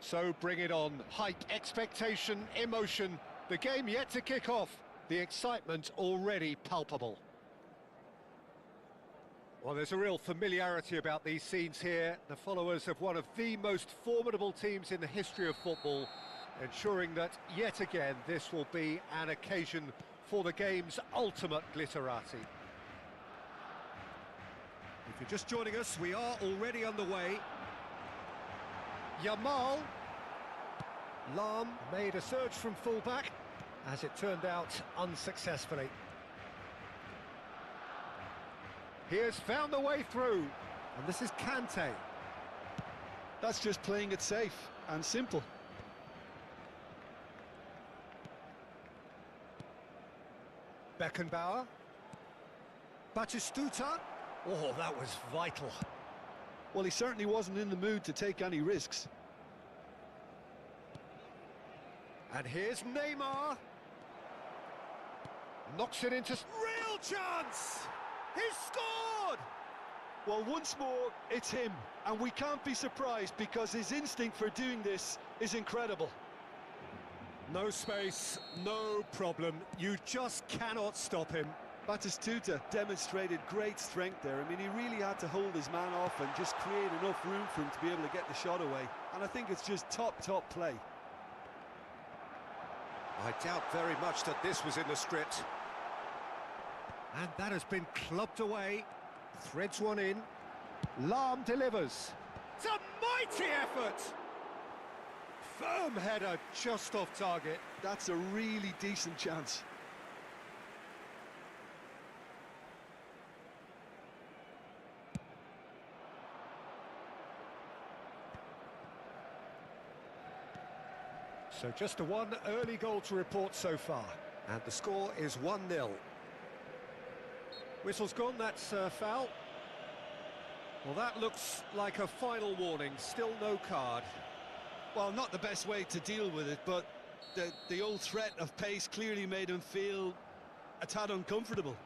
So bring it on. Height, expectation, emotion. The game yet to kick off. The excitement already palpable. Well, there's a real familiarity about these scenes here. The followers of one of the most formidable teams in the history of football, ensuring that yet again this will be an occasion for the game's ultimate glitterati. If you're just joining us, we are already underway. Yamal. Lahm made a surge from fullback, as it turned out unsuccessfully. He has found the way through, and this is Kante. That's just playing it safe and simple. Beckenbauer. Batistuta. Oh, that was vital. Well, he certainly wasn't in the mood to take any risks. And here's Neymar. Knocks it into... Real chance! He's scored! Well, once more, it's him. And we can't be surprised because his instinct for doing this is incredible. No space, no problem. You just cannot stop him. Batistuta demonstrated great strength there. I mean, he really had to hold his man off and just create enough room for him to be able to get the shot away. And I think it's just top play. I doubt very much that this was in the script. And that has been clubbed away. Threads one in. Lahm delivers. It's a mighty effort! Firm header just off target. That's a really decent chance. So just a one early goal to report so far. And the score is 1-0. Whistle's gone, that's a foul. Well, that looks like a final warning, still no card. Well, not the best way to deal with it, but the old threat of pace clearly made him feel a tad uncomfortable.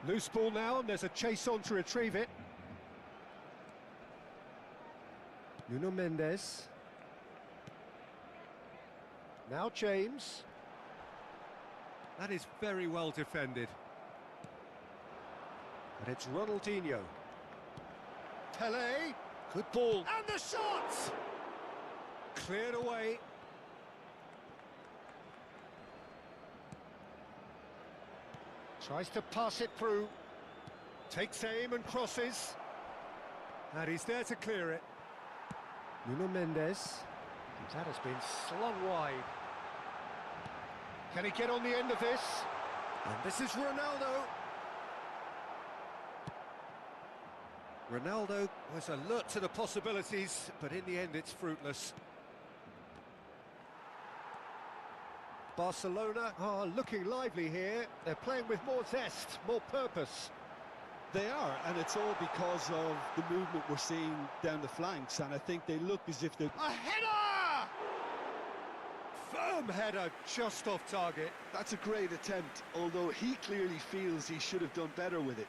Loose ball now, and there's a chase on to retrieve it. Nuno Mendes. Now James. That is very well defended. And it's Ronaldinho. Pelé. Good ball. And the shot! Cleared away. Tries to pass it through. Takes aim and crosses. And he's there to clear it. Nuno Mendes. That has been slung wide. Can he get on the end of this? And this is Ronaldo. Ronaldo was alert to the possibilities, but in the end it's fruitless. Barcelona are looking lively here. They're playing with more zest, more purpose. They are, and it's all because of the movement we're seeing down the flanks, and I think they look as if they're... A header! Firm header just off target. That's a great attempt, although he clearly feels he should have done better with it.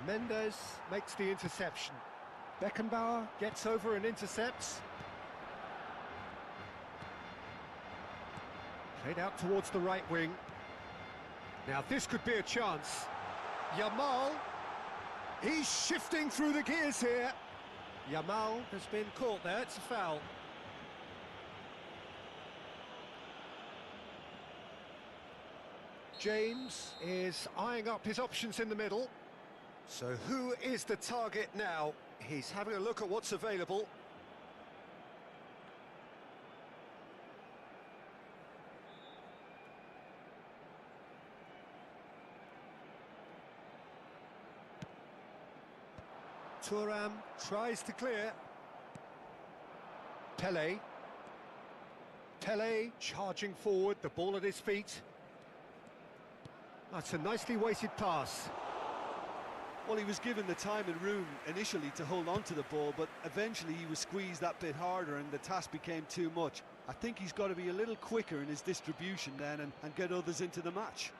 Mendes makes the interception. Beckenbauer gets over and intercepts. Played out towards the right wing. Now this could be a chance. Yamal. He's shifting through the gears here. Yamal has been caught there, it's a foul. James is eyeing up his options in the middle. So who is the target now? He's having a look at what's available. Thuram tries to clear. Pele. Pele charging forward, the ball at his feet. That's a nicely weighted pass. Well, he was given the time and room initially to hold on to the ball, but eventually he was squeezed that bit harder and the task became too much. I think he's got to be a little quicker in his distribution then and get others into the match.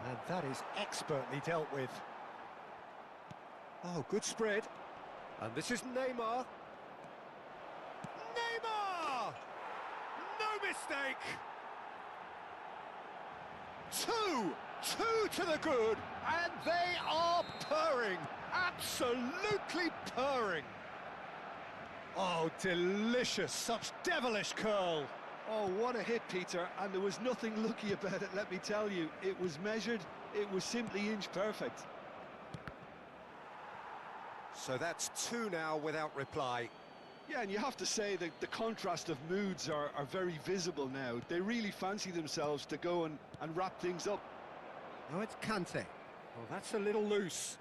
And that is expertly dealt with. Oh, good spread. And this is Neymar. Neymar! No mistake! Two to the good, and they are purring. Absolutely purring. Oh, delicious, such devilish curl. Oh, what a hit, Peter, and there was nothing lucky about it, let me tell you. It was measured, it was simply inch perfect. So that's two now without reply. Yeah, and you have to say that the contrast of moods are very visible now. They really fancy themselves to go and wrap things up. Now it's Kante. Well, that's a little loose.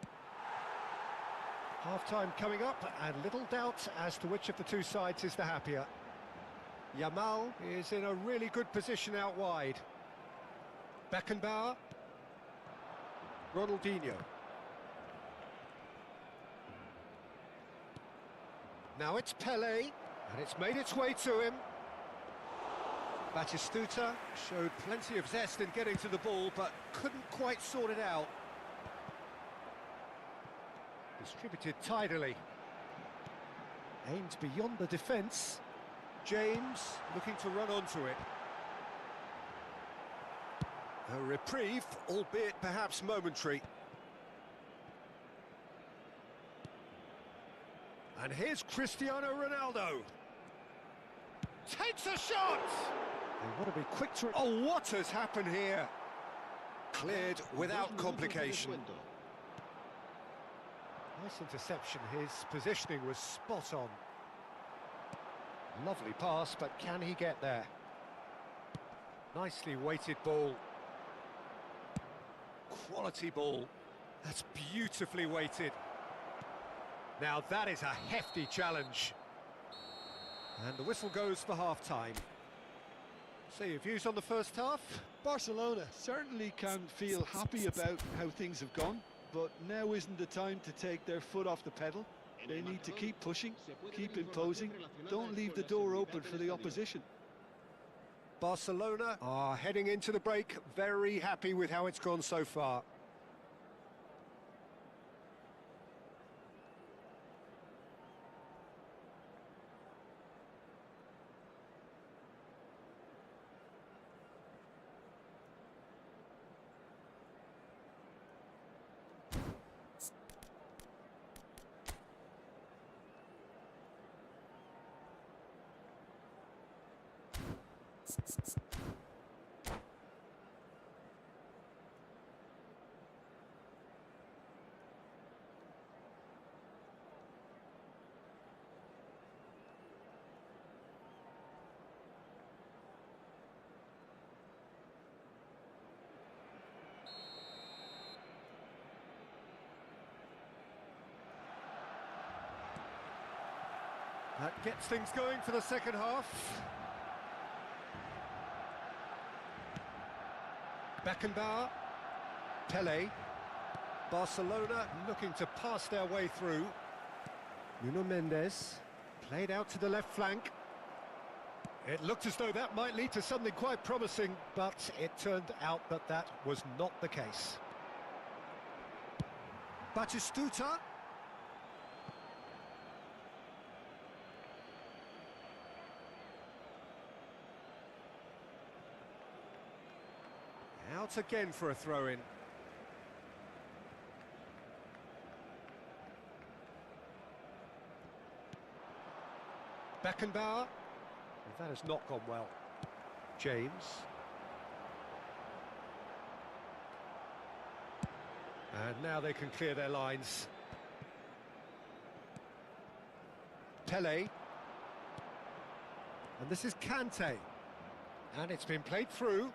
Half-time coming up, and little doubt as to which of the two sides is the happier. Yamal is in a really good position out wide. Beckenbauer. Ronaldinho. Now it's Pele, and it's made its way to him. Batistuta showed plenty of zest in getting to the ball, but couldn't quite sort it out. Distributed tidily. Aimed beyond the defence. James looking to run onto it. A reprieve, albeit perhaps momentary. And here's Cristiano Ronaldo. Takes a shot! They want to be quick to... Oh, what has happened here? Cleared without complication. Nice interception. His positioning was spot on. Lovely pass, but can he get there? Nicely weighted ball. Quality ball. That's beautifully weighted. Now that is a hefty challenge. And the whistle goes for half-time. So your views on the first half? Barcelona certainly can feel happy about how things have gone, but now isn't the time to take their foot off the pedal. They need to keep pushing, keep imposing, don't leave the door open for the opposition. Barcelona are heading into the break very happy with how it's gone so far. That gets things going for the second half. Beckenbauer, Pele, Barcelona looking to pass their way through. Nuno Mendes played out to the left flank. It looked as though that might lead to something quite promising, but it turned out that that was not the case. Batistuta. Out again for a throw-in. Beckenbauer. That has not gone well. James. And now they can clear their lines. Pele. And this is Kante. And it's been played through.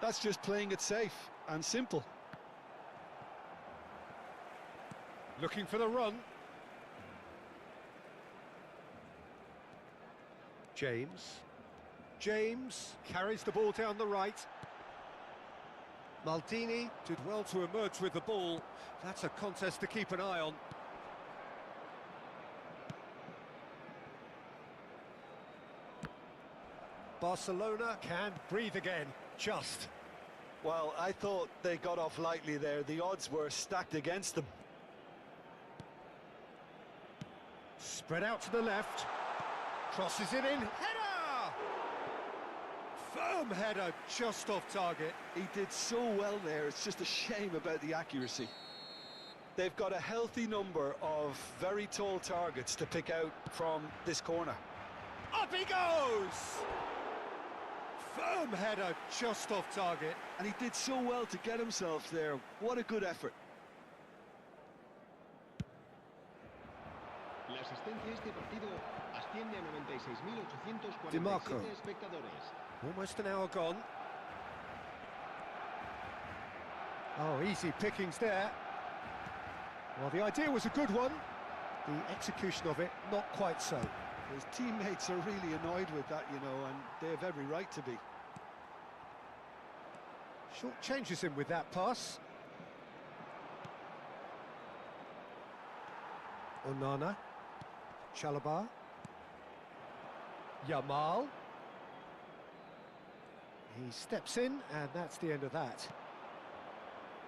That's just playing it safe and simple. Looking for the run. James. James carries the ball down the right. Maldini did well to emerge with the ball. That's a contest to keep an eye on. Barcelona can breathe again, just. Well, I thought they got off lightly there. The odds were stacked against them. Spread out to the left. Crosses it in. Header! Firm header, just off target. He did so well there. It's just a shame about the accuracy. They've got a healthy number of very tall targets to pick out from this corner. Up he goes! Firm header, just off target. And he did so well to get himself there. What a good effort. La asistencia a este partido asciende a 96.847 DiMarco. espectadores. Almost an hour gone. Oh, easy pickings there. Well, the idea was a good one. The execution of it, not quite so. His teammates are really annoyed with that, you know, and they have every right to be. Short changes him with that pass. Onana. Chalobah. Yamal. He steps in, and that's the end of that.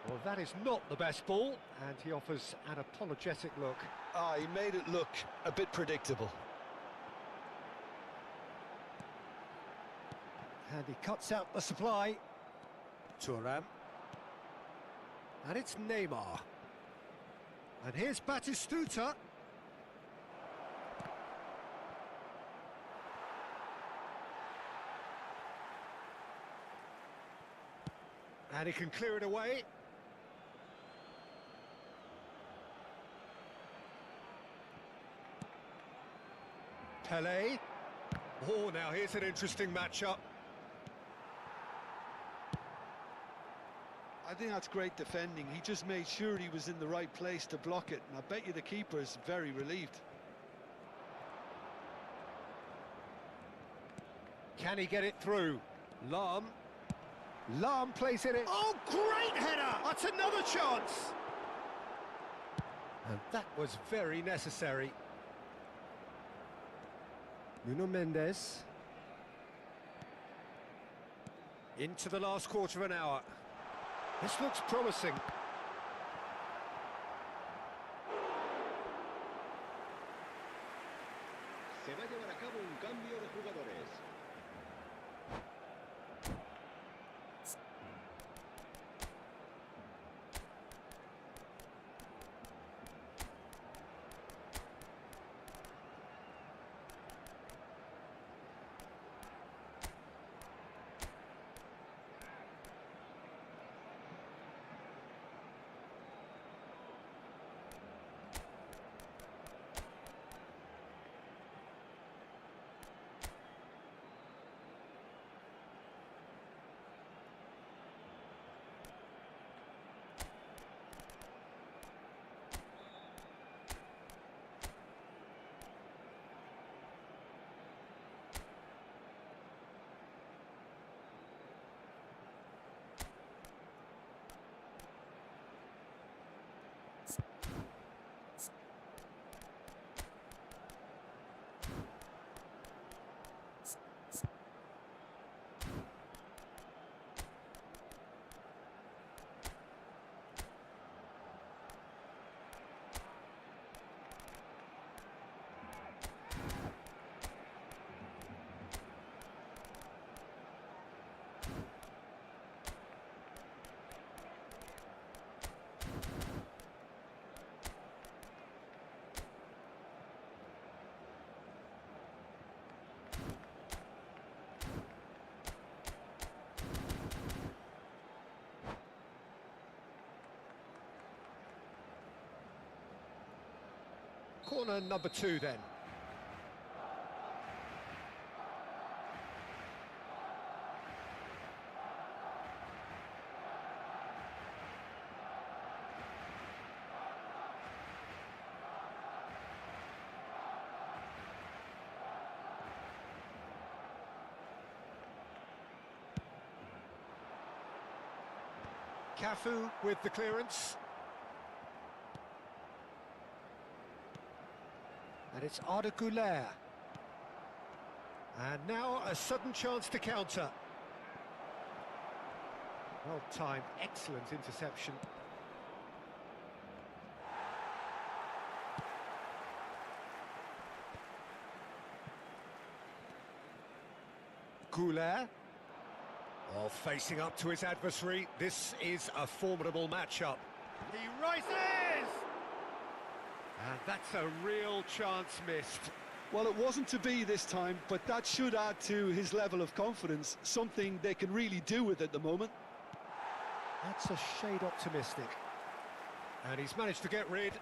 Well, that is not the best ball, and he offers an apologetic look. Ah, he made it look a bit predictable. And he cuts out the supply. Thuram. And it's Neymar. And here's Batistuta. And he can clear it away. Pele. Oh, now here's an interesting matchup. I think that's great defending. He just made sure he was in the right place to block it, and I bet you the keeper is very relieved. Can he get it through? Lahm. Lahm plays in it. Oh, great header! That's another chance! And that was very necessary. Nuno Mendes. Into the last quarter of an hour. This looks promising. Se va a llevar a cabo un cambio de jugadores. Corner number 2 then. Cafu with the clearance. And it's Arda Güler. And now a sudden chance to counter. Well timed, excellent interception. Güler. Oh, facing up to his adversary, this is a formidable matchup. He rises! And that's a real chance missed. Well, it wasn't to be this time, but that should add to his level of confidence, something they can really do with at the moment. That's a shade optimistic. And he's managed to get rid.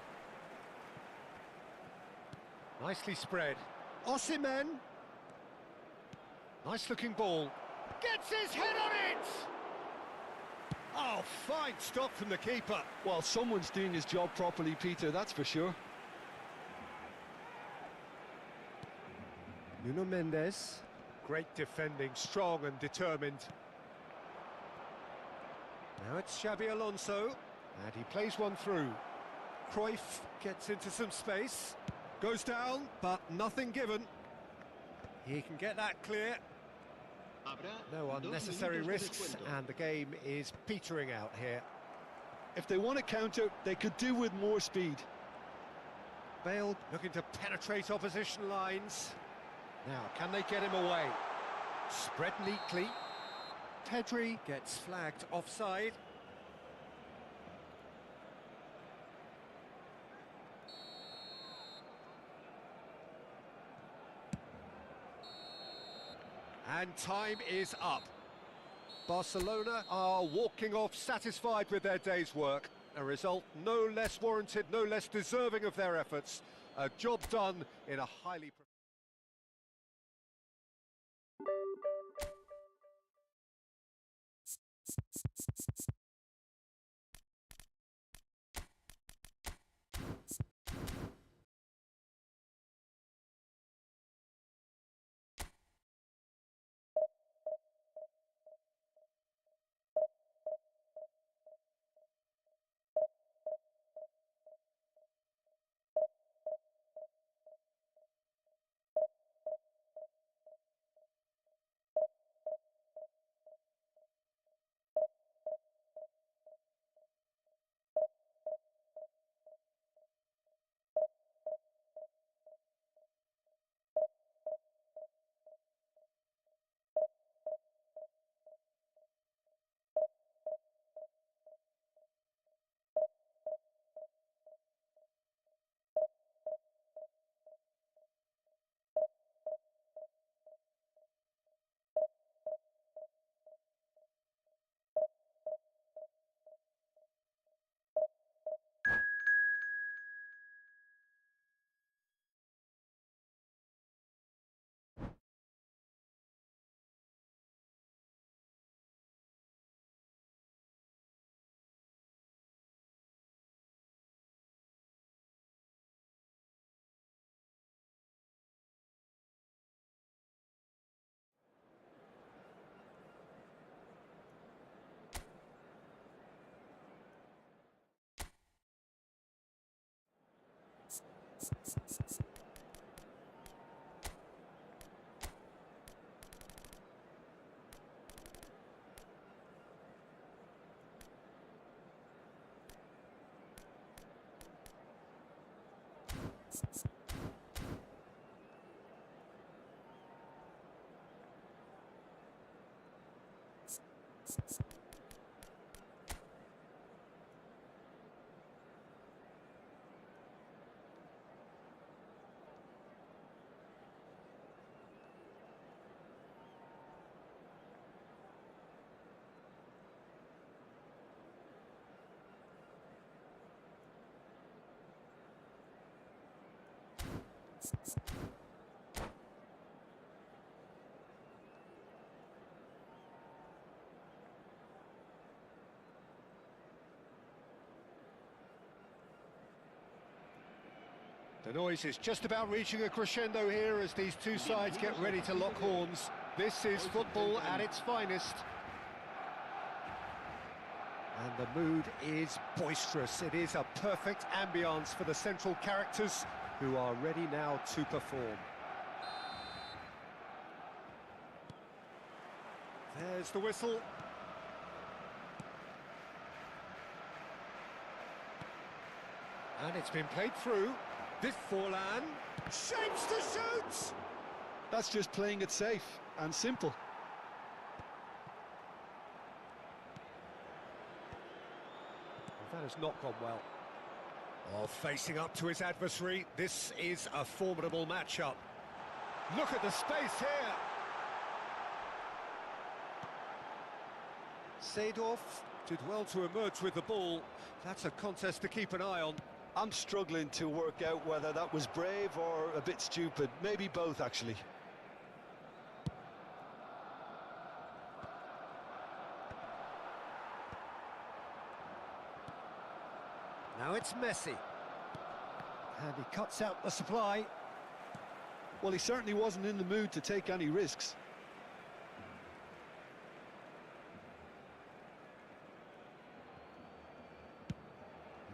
Nicely spread. Osimhen. Nice looking ball. Gets his head on it! Oh, fine stop from the keeper. Well, someone's doing his job properly, Peter, that's for sure. Nuno Mendes. Great defending, strong and determined. Now it's Xabi Alonso, and he plays one through. Cruyff gets into some space, goes down, but nothing given. He can get that clear. No unnecessary risks, and the game is petering out here. If they want to counter, they could do with more speed. Bale looking to penetrate opposition lines. Now, can they get him away? Spread neatly. Pedri gets flagged offside. And time is up. Barcelona are walking off satisfied with their day's work. A result no less warranted, no less deserving of their efforts. A job done in a highly... The noise is just about reaching a crescendo here as these two sides get ready to lock horns. This is football at its finest. And the mood is boisterous. It is a perfect ambience for the central characters who are ready now to perform. There's the whistle. And it's been played through. This Forlan shapes to shoot! That's just playing it safe and simple. Well, that has not gone well. Oh, facing up to his adversary, this is a formidable matchup. Look at the space here. Seedorf did well to emerge with the ball. That's a contest to keep an eye on. I'm struggling to work out whether that was brave or a bit stupid. Maybe both, actually. Now it's Messi. And he cuts out the supply. Well, he certainly wasn't in the mood to take any risks.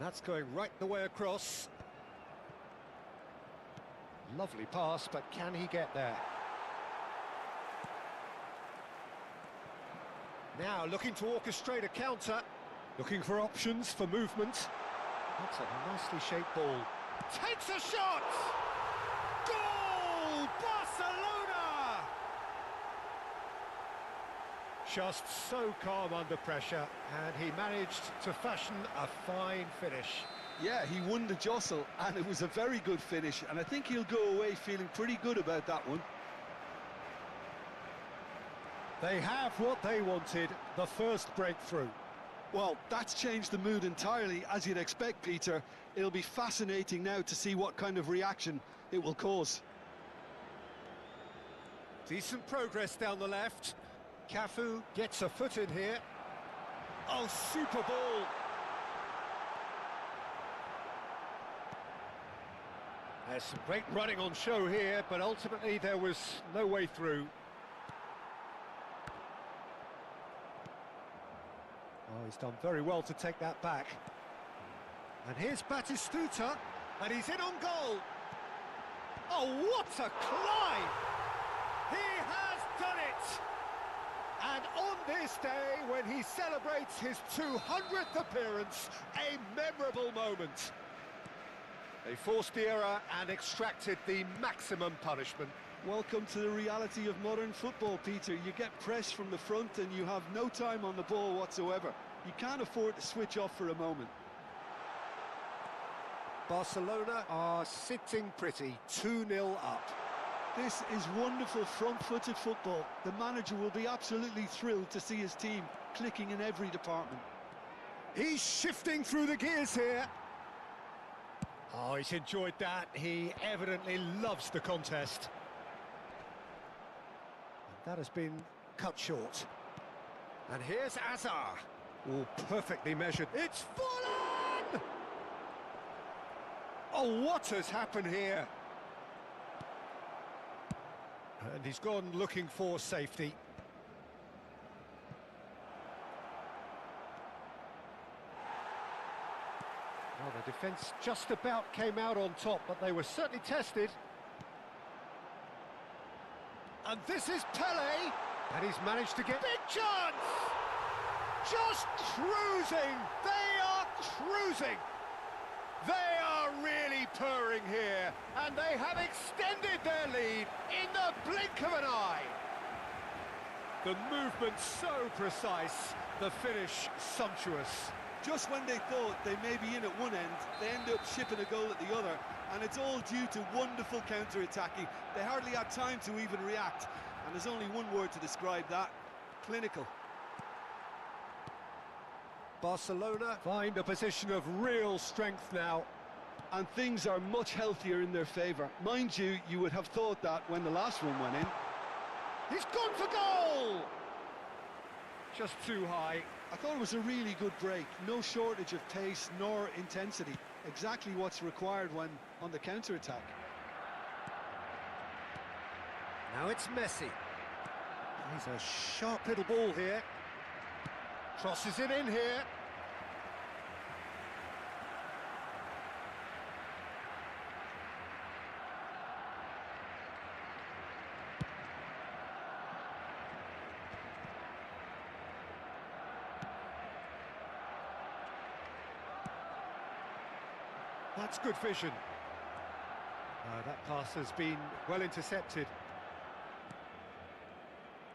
That's going right the way across. Lovely pass, but can he get there? Now looking to orchestrate a counter. Looking for options for movement. That's a nicely shaped ball. Takes a shot! Goal! Barcelona! Just so calm under pressure, and he managed to fashion a fine finish. Yeah, he won the jostle, and it was a very good finish, and I think he'll go away feeling pretty good about that one. They have what they wanted, the first breakthrough. Well, that's changed the mood entirely, as you'd expect, Peter. It'll be fascinating now to see what kind of reaction it will cause. Decent progress down the left. Cafu gets a foot in here. Oh, super ball! There's some great running on show here, but ultimately there was no way through. Oh, he's done very well to take that back. And here's Batistuta, and he's in on goal. Oh, what a climb! He has done it! And on this day, when he celebrates his 200th appearance, a memorable moment. They forced the error and extracted the maximum punishment. Welcome to the reality of modern football, Peter. You get pressed from the front and you have no time on the ball whatsoever. You can't afford to switch off for a moment. Barcelona are sitting pretty, 2-0 up. This is wonderful front-footed football. The manager will be absolutely thrilled to see his team clicking in every department. He's shifting through the gears here. Oh, he's enjoyed that. He evidently loves the contest. And that has been cut short. And here's Azar. Oh, perfectly measured. It's Forlan! Oh, what has happened here? And he's gone looking for safety. Well, the defence just about came out on top, but they were certainly tested. And this is Pele, and he's managed to get... Big chance! Just cruising! They are cruising! They are really purring here, and they have extended their lead in the blink of an eye. The movement so precise, the finish sumptuous. Just when they thought they may be in at one end, they end up shipping a goal at the other, and it's all due to wonderful counter-attacking. They hardly had time to even react, and there's only one word to describe that: clinical. Barcelona find a position of real strength now. and things are much healthier in their favour. Mind you, you would have thought that when the last one went in. He's gone for goal! Just too high. I thought it was a really good break. No shortage of pace nor intensity. Exactly what's required when on the counter-attack. Now it's Messi. He's a sharp little ball here. Crosses it in here. That's good vision. That pass has been well intercepted.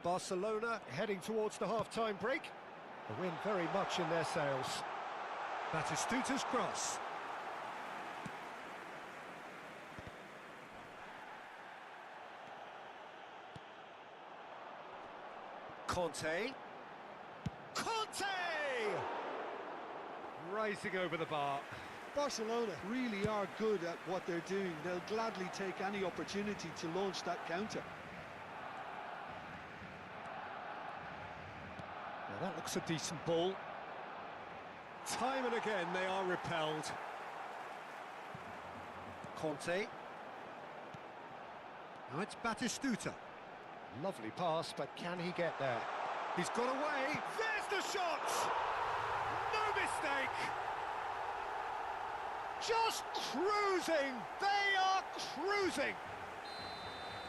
Barcelona heading towards the half-time break. The wind very much in their sails. Batistuta's cross. Conte. Conte! Rising over the bar. Barcelona really are good at what they're doing. They'll gladly take any opportunity to launch that counter. Now that looks a decent ball. Time and again they are repelled. Conte. Now it's Batistuta. Lovely pass, but can he get there? He's got away. There's the shot! No mistake! Just cruising! They are cruising!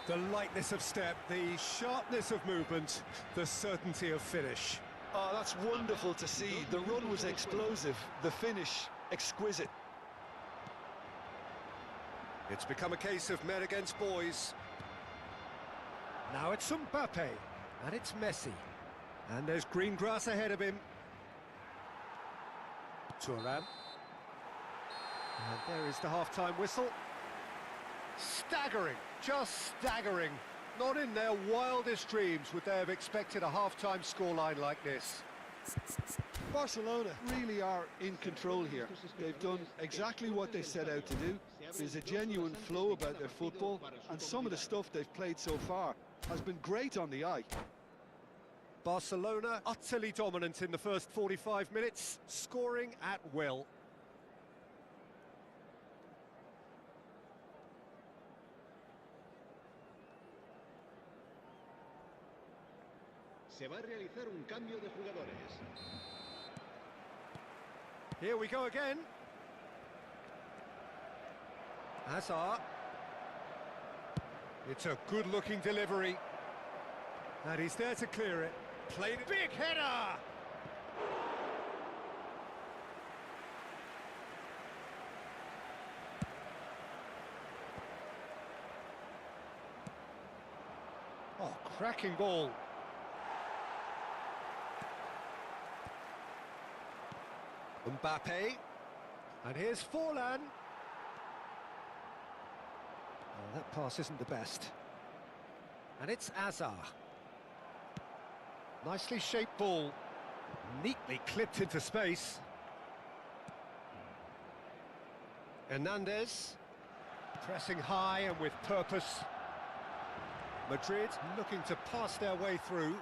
The lightness of step, the sharpness of movement, the certainty of finish. Oh, that's wonderful to see. The run was explosive, the finish exquisite. It's become a case of men against boys. Now it's Mbappe, and it's Messi. And there's green grass ahead of him. Thuram. And there is the half-time whistle. Staggering, just staggering. Not in their wildest dreams would they have expected a half-time scoreline like this. Barcelona really are in control here. They've done exactly what they set out to do. There's a genuine flow about their football, and some of the stuff they've played so far has been great on the eye. Barcelona utterly dominant in the first 45 minutes, scoring at will. Se va a realizar un cambio de jugadores. Here we go again. Hazard. It's a good-looking delivery. And he's there to clear it. Played it. Big header! Oh, cracking ball. Mbappe. And here's Forlan. Oh, that pass isn't the best. And it's Hazard. Nicely shaped ball. Neatly clipped into space. Hernandez. Pressing high and with purpose. Madrid looking to pass their way through.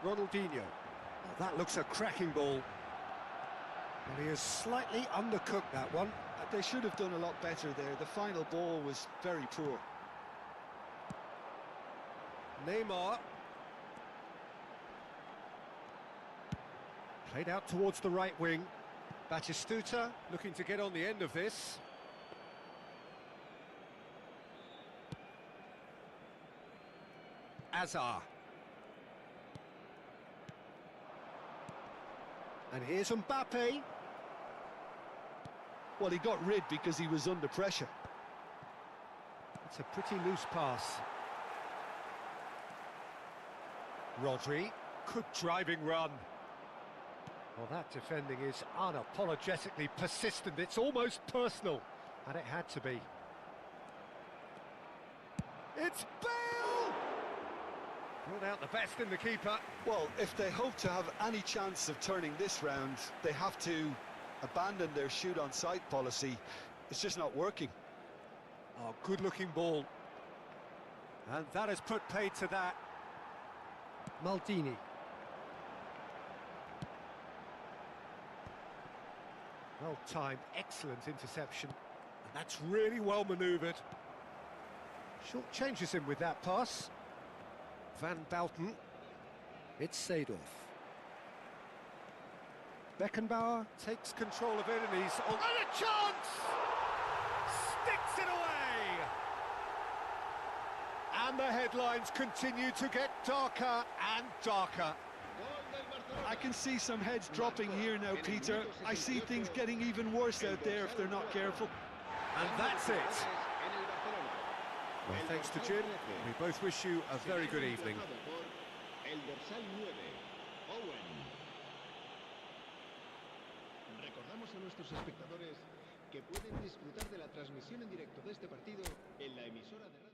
Ronaldinho. Oh, that looks a cracking ball. And he has slightly undercooked that one. They should have done a lot better there. The final ball was very poor. Neymar. Played out towards the right wing. Batistuta looking to get on the end of this. Hazard. And here's Mbappe. Well, he got rid because he was under pressure. It's a pretty loose pass. Rodri. Good driving run. Well, that defending is unapologetically persistent. It's almost personal. And it had to be. It's Bale! Brought out the best in the keeper. Well, if they hope to have any chance of turning this round, they have to abandoned their shoot-on-sight policy. It's just not working. Oh, good-looking ball. And that has put paid to that. Maldini. Well-timed, excellent interception. And that's really well manoeuvred. Short changes him with that pass. Van Bouten. It's Seedorf. Beckenbauer takes control of it and he's on... And a chance! Sticks it away! And the headlines continue to get darker and darker. I can see some heads dropping here now, Peter. I see things getting even worse out there if they're not careful. And that's it. Well, thanks to Jim, we both wish you a very good evening. Recordamos a nuestros espectadores que pueden disfrutar de la transmisión en directo de este partido en la emisora de radio.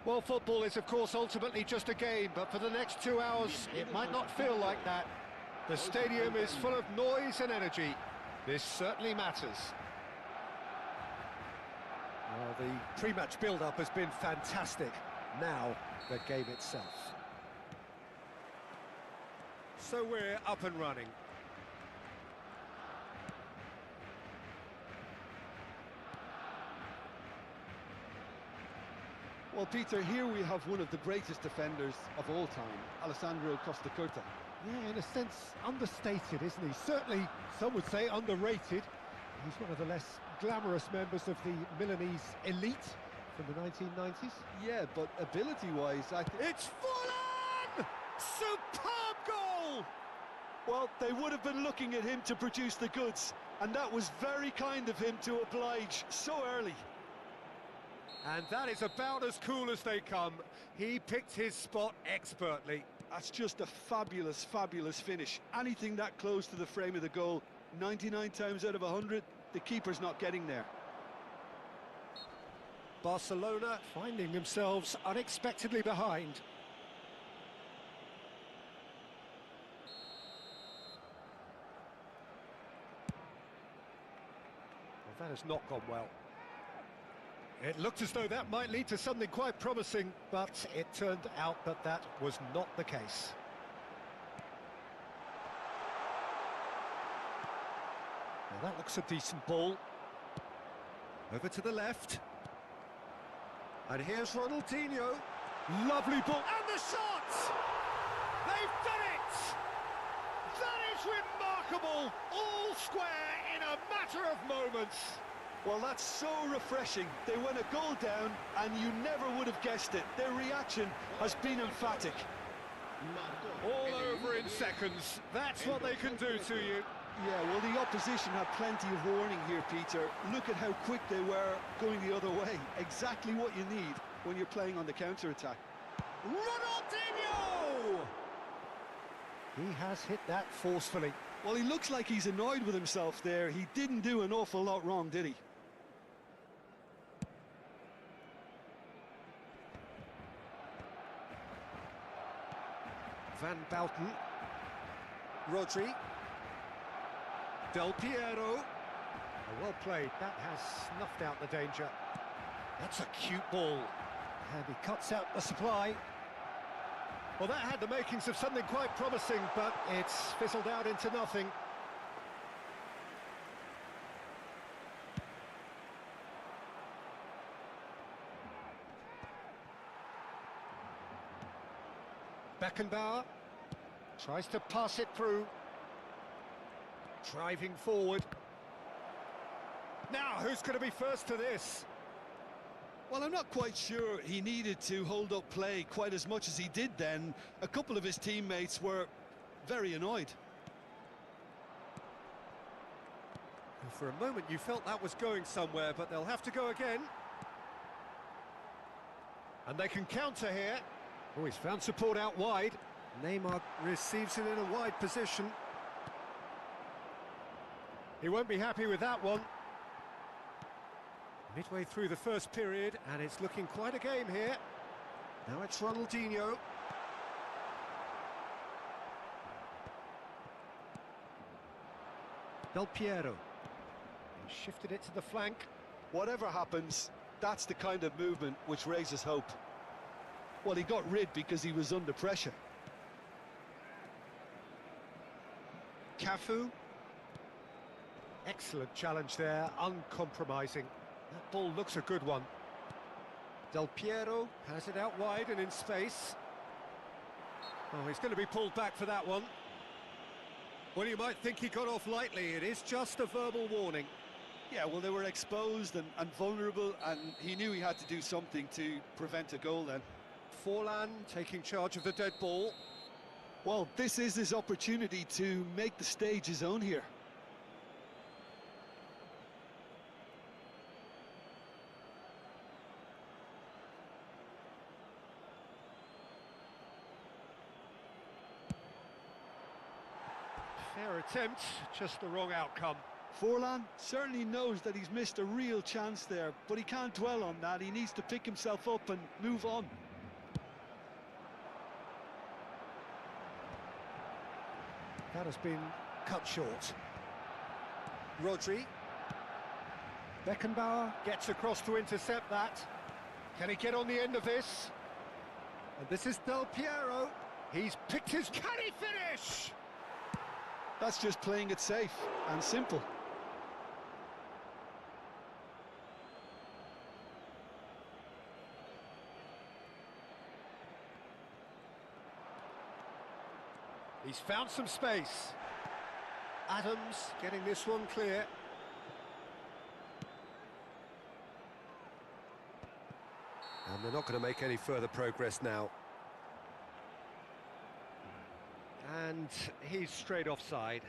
Well, football is, of course, ultimately just a game, but for the next 2 hours, it might not feel like that. The stadium is full of noise and energy. This certainly matters. Well, the pre-match build-up has been fantastic. Now, the game itself. So we're up and running. Well, Peter, here we have one of the greatest defenders of all time, Alessandro Costacurta. Yeah, in a sense, understated, isn't he? Certainly, some would say underrated. He's one of the less glamorous members of the Milanese elite from the 1990s. Yeah, but ability-wise, I think... It's full on! Superb goal! Well, they would have been looking at him to produce the goods, and that was very kind of him to oblige so early. And that is about as cool as they come. He picked his spot expertly. That's just a fabulous, fabulous finish. Anything that close to the frame of the goal, 99 times out of 100, the keeper's not getting there. Barcelona finding themselves unexpectedly behind. Well, that has not gone well. It looked as though that might lead to something quite promising, but it turned out that that was not the case. Well, that looks a decent ball. Over to the left. And here's Ronaldinho. Lovely ball. And the shot! They've done it! That is remarkable! All square in a matter of moments. Well, that's so refreshing. They went a goal down, and you never would have guessed it. Their reaction has been emphatic. All over in seconds. That's what they can do to you. Yeah, well, the opposition had plenty of warning here, Peter. Look at how quick they were going the other way. Exactly what you need when you're playing on the counter-attack. Ronaldinho! He has hit that forcefully. Well, he looks like he's annoyed with himself there. He didn't do an awful lot wrong, did he? Van Bouten. Rodri. Del Piero. Well played. That has snuffed out the danger. That's a cute ball. And he cuts out the supply. Well, that had the makings of something quite promising, but it's fizzled out into nothing. Beckenbauer tries to pass it through. Driving forward. Now, who's going to be first to this? Well, I'm not quite sure he needed to hold up play quite as much as he did then. A couple of his teammates were very annoyed. For a moment you felt that was going somewhere, but they'll have to go again. And they can counter here. Oh, he's found support out wide. Neymar receives it in a wide position. He won't be happy with that one. Midway through the first period, and it's looking quite a game here. Now it's Ronaldinho. Del Piero. He shifted it to the flank. Whatever happens, that's the kind of movement which raises hope. Well, he got rid because he was under pressure. Cafu. Excellent challenge there, uncompromising. That ball looks a good one. Del Piero has it out wide and in space. Oh, he's going to be pulled back for that one. Well, you might think he got off lightly. It is just a verbal warning. Yeah, well, they were exposed and vulnerable, and he knew he had to do something to prevent a goal then. Forlan taking charge of the dead ball. Well, this is his opportunity to make the stage his own here. Fair attempt, just the wrong outcome. Forlan certainly knows that he's missed a real chance there, but he can't dwell on that. He needs to pick himself up and move on. That has been cut short. Rodri. Beckenbauer gets across to intercept that. Can he get on the end of this? And this is Del Piero. He's picked his... Can he finish? That's just playing it safe and simple. He's found some space. Adams getting this one clear. And they're not going to make any further progress now. And he's straight offside.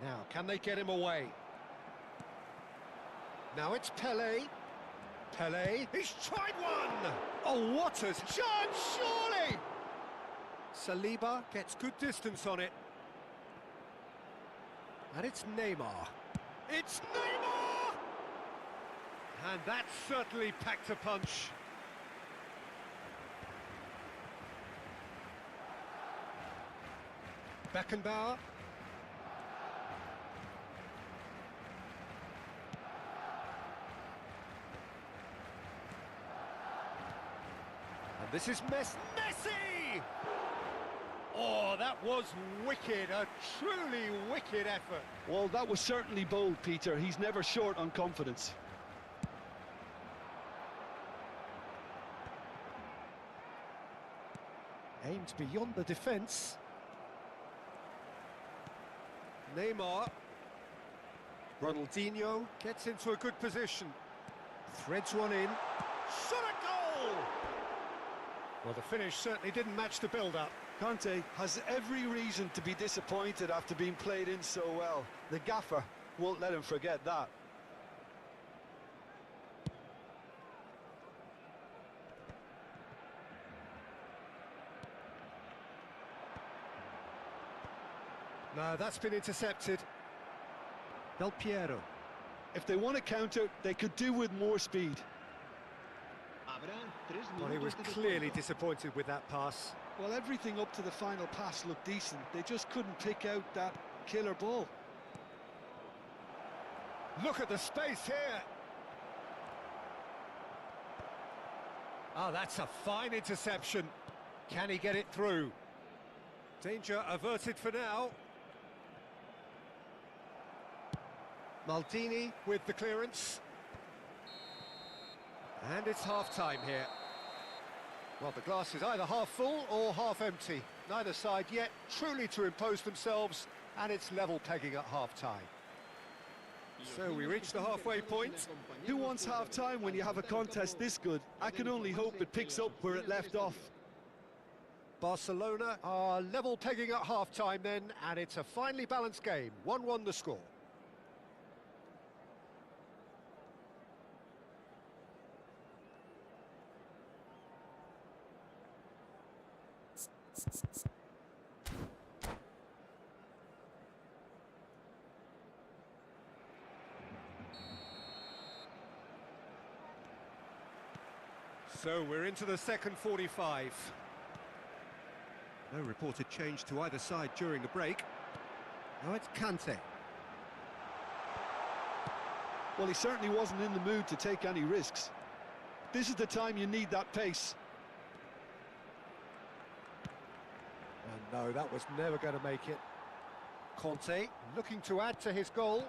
Now, can they get him away? Now it's Pele. Pele, he's tried one! Oh, what a chance, surely! Saliba gets good distance on it. And it's Neymar. It's Neymar! And that certainly packed a punch. Beckenbauer. And this is Messi! Oh, that was wicked, a truly wicked effort. Well, that was certainly bold, Peter. He's never short on confidence. Aimed beyond the defence. Neymar. Ronaldinho gets into a good position. Threads one in. Shot a goal! Well, the finish certainly didn't match the build-up. Conte has every reason to be disappointed after being played in so well. The gaffer won't let him forget that. No, that's been intercepted. Del Piero. If they want to counter, they could do with more speed. Well, he was clearly disappointed with that pass. Well, everything up to the final pass looked decent. They just couldn't pick out that killer ball. Look at the space here. Oh, that's a fine interception. Can he get it through? Danger averted for now. Maldini with the clearance. And it's half-time here. Well, the glass is either half full or half empty. Neither side yet truly to impose themselves, and it's level pegging at half-time. So we reach the halfway point. Who wants half-time when you have a contest this good? I can only hope it picks up where it left off. Barcelona are level pegging at half-time then, and it's a finely balanced game. 1-1 the score. So we're into the second 45. No reported change to either side during the break. Now it's Kante. Well, he certainly wasn't in the mood to take any risks. This is the time you need that pace. And no, that was never going to make it. Conte looking to add to his goal.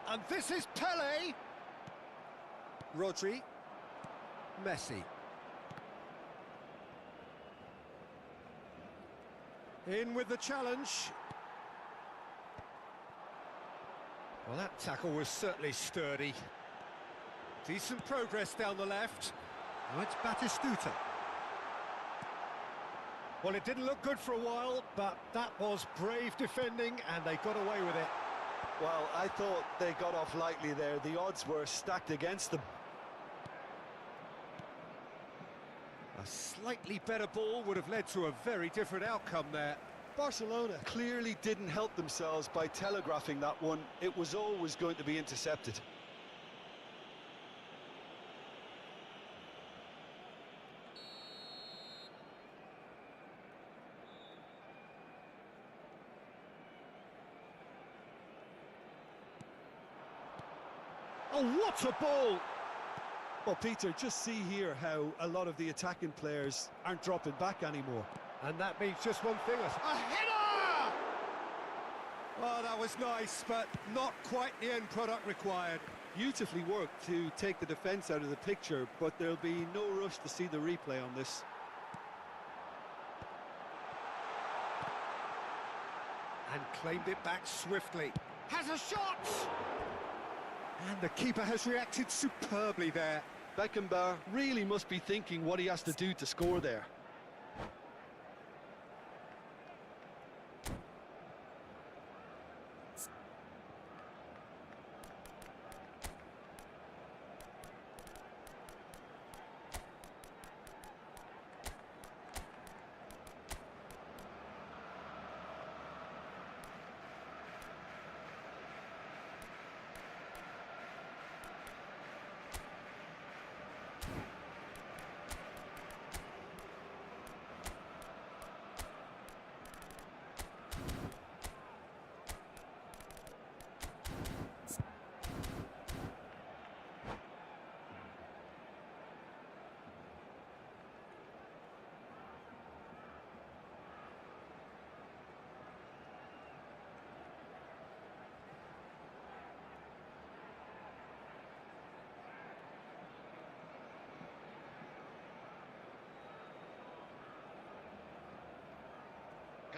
And this is Pele! Rodri. Messi. In with the challenge. Well, that tackle was certainly sturdy. Decent progress down the left. Now it's Batistuta. Well, it didn't look good for a while, but that was brave defending, and they got away with it. Well, I thought they got off lightly there. The odds were stacked against them. A slightly better ball would have led to a very different outcome there. Barcelona clearly didn't help themselves by telegraphing that one. It was always going to be intercepted. Oh, what a ball! Well, Peter, just see here how a lot of the attacking players aren't dropping back anymore. And that means just one thing. A header! Oh, that was nice, but not quite the end product required. Beautifully worked to take the defence out of the picture, but there'll be no rush to see the replay on this. And claimed it back swiftly. Has a shot! And the keeper has reacted superbly there. Beckenbauer really must be thinking what he has to do to score there.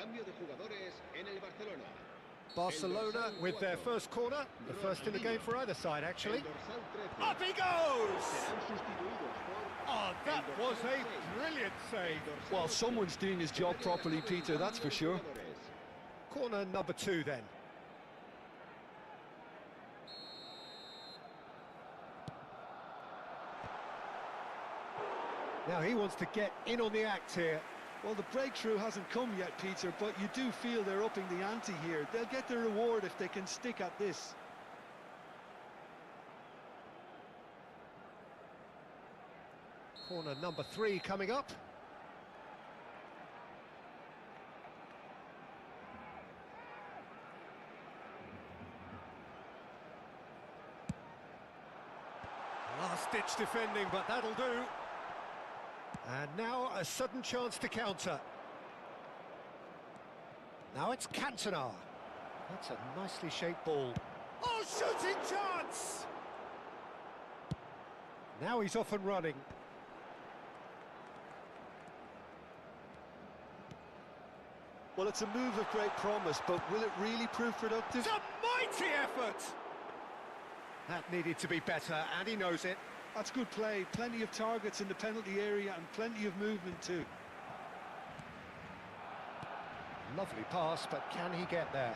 Cambio de jugadores en el Barcelona. Barcelona with their first corner, the first in the game for either side, actually. El dorsal 13. Up he goes! Serán sustituidos por Oh, that el was dorsal a 6. brilliant save. Well, someone's doing his job properly, Peter, that's for sure. Corner number 2 then. Now he wants to get in on the act here. Well, the breakthrough hasn't come yet, Peter, but you do feel they're upping the ante here. They'll get their reward if they can stick at this. Corner number 3 coming up. Last-ditch defending, but that'll do. And now a sudden chance to counter. Now it's Cantona. That's a nicely shaped ball. Oh, shooting chance! Now he's off and running. Well, it's a move of great promise, but will it really prove productive? It's a mighty effort! That needed to be better, and he knows it. That's good play. Plenty of targets in the penalty area and plenty of movement too. Lovely pass, but can he get there?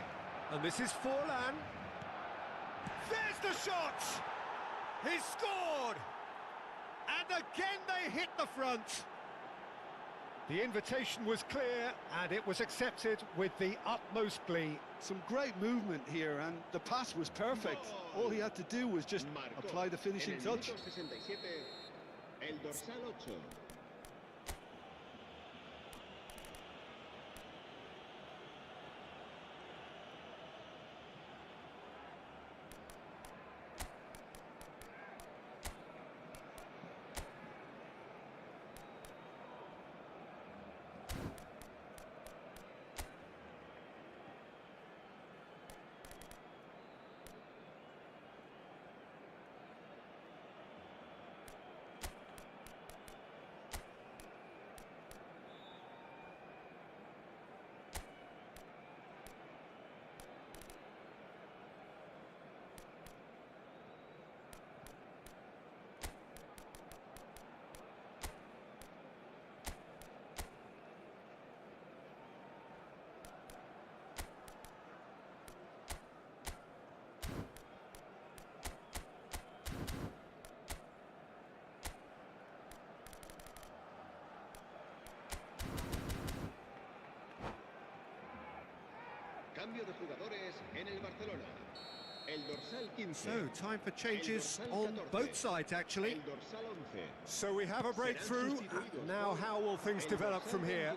And this is Forlan. There's the shot! He's scored! And again they hit the front. The invitation was clear, and it was accepted with the utmost glee. Some great movement here, and the pass was perfect. All he had to do was just apply the finishing En el touch. minuto 67, el dorsal 8. Cambio de jugadores en el Barcelona. El dorsal 15. So, time for changes on both sides, actually. El dorsal 11. So we have a breakthrough. Now how will things develop from here?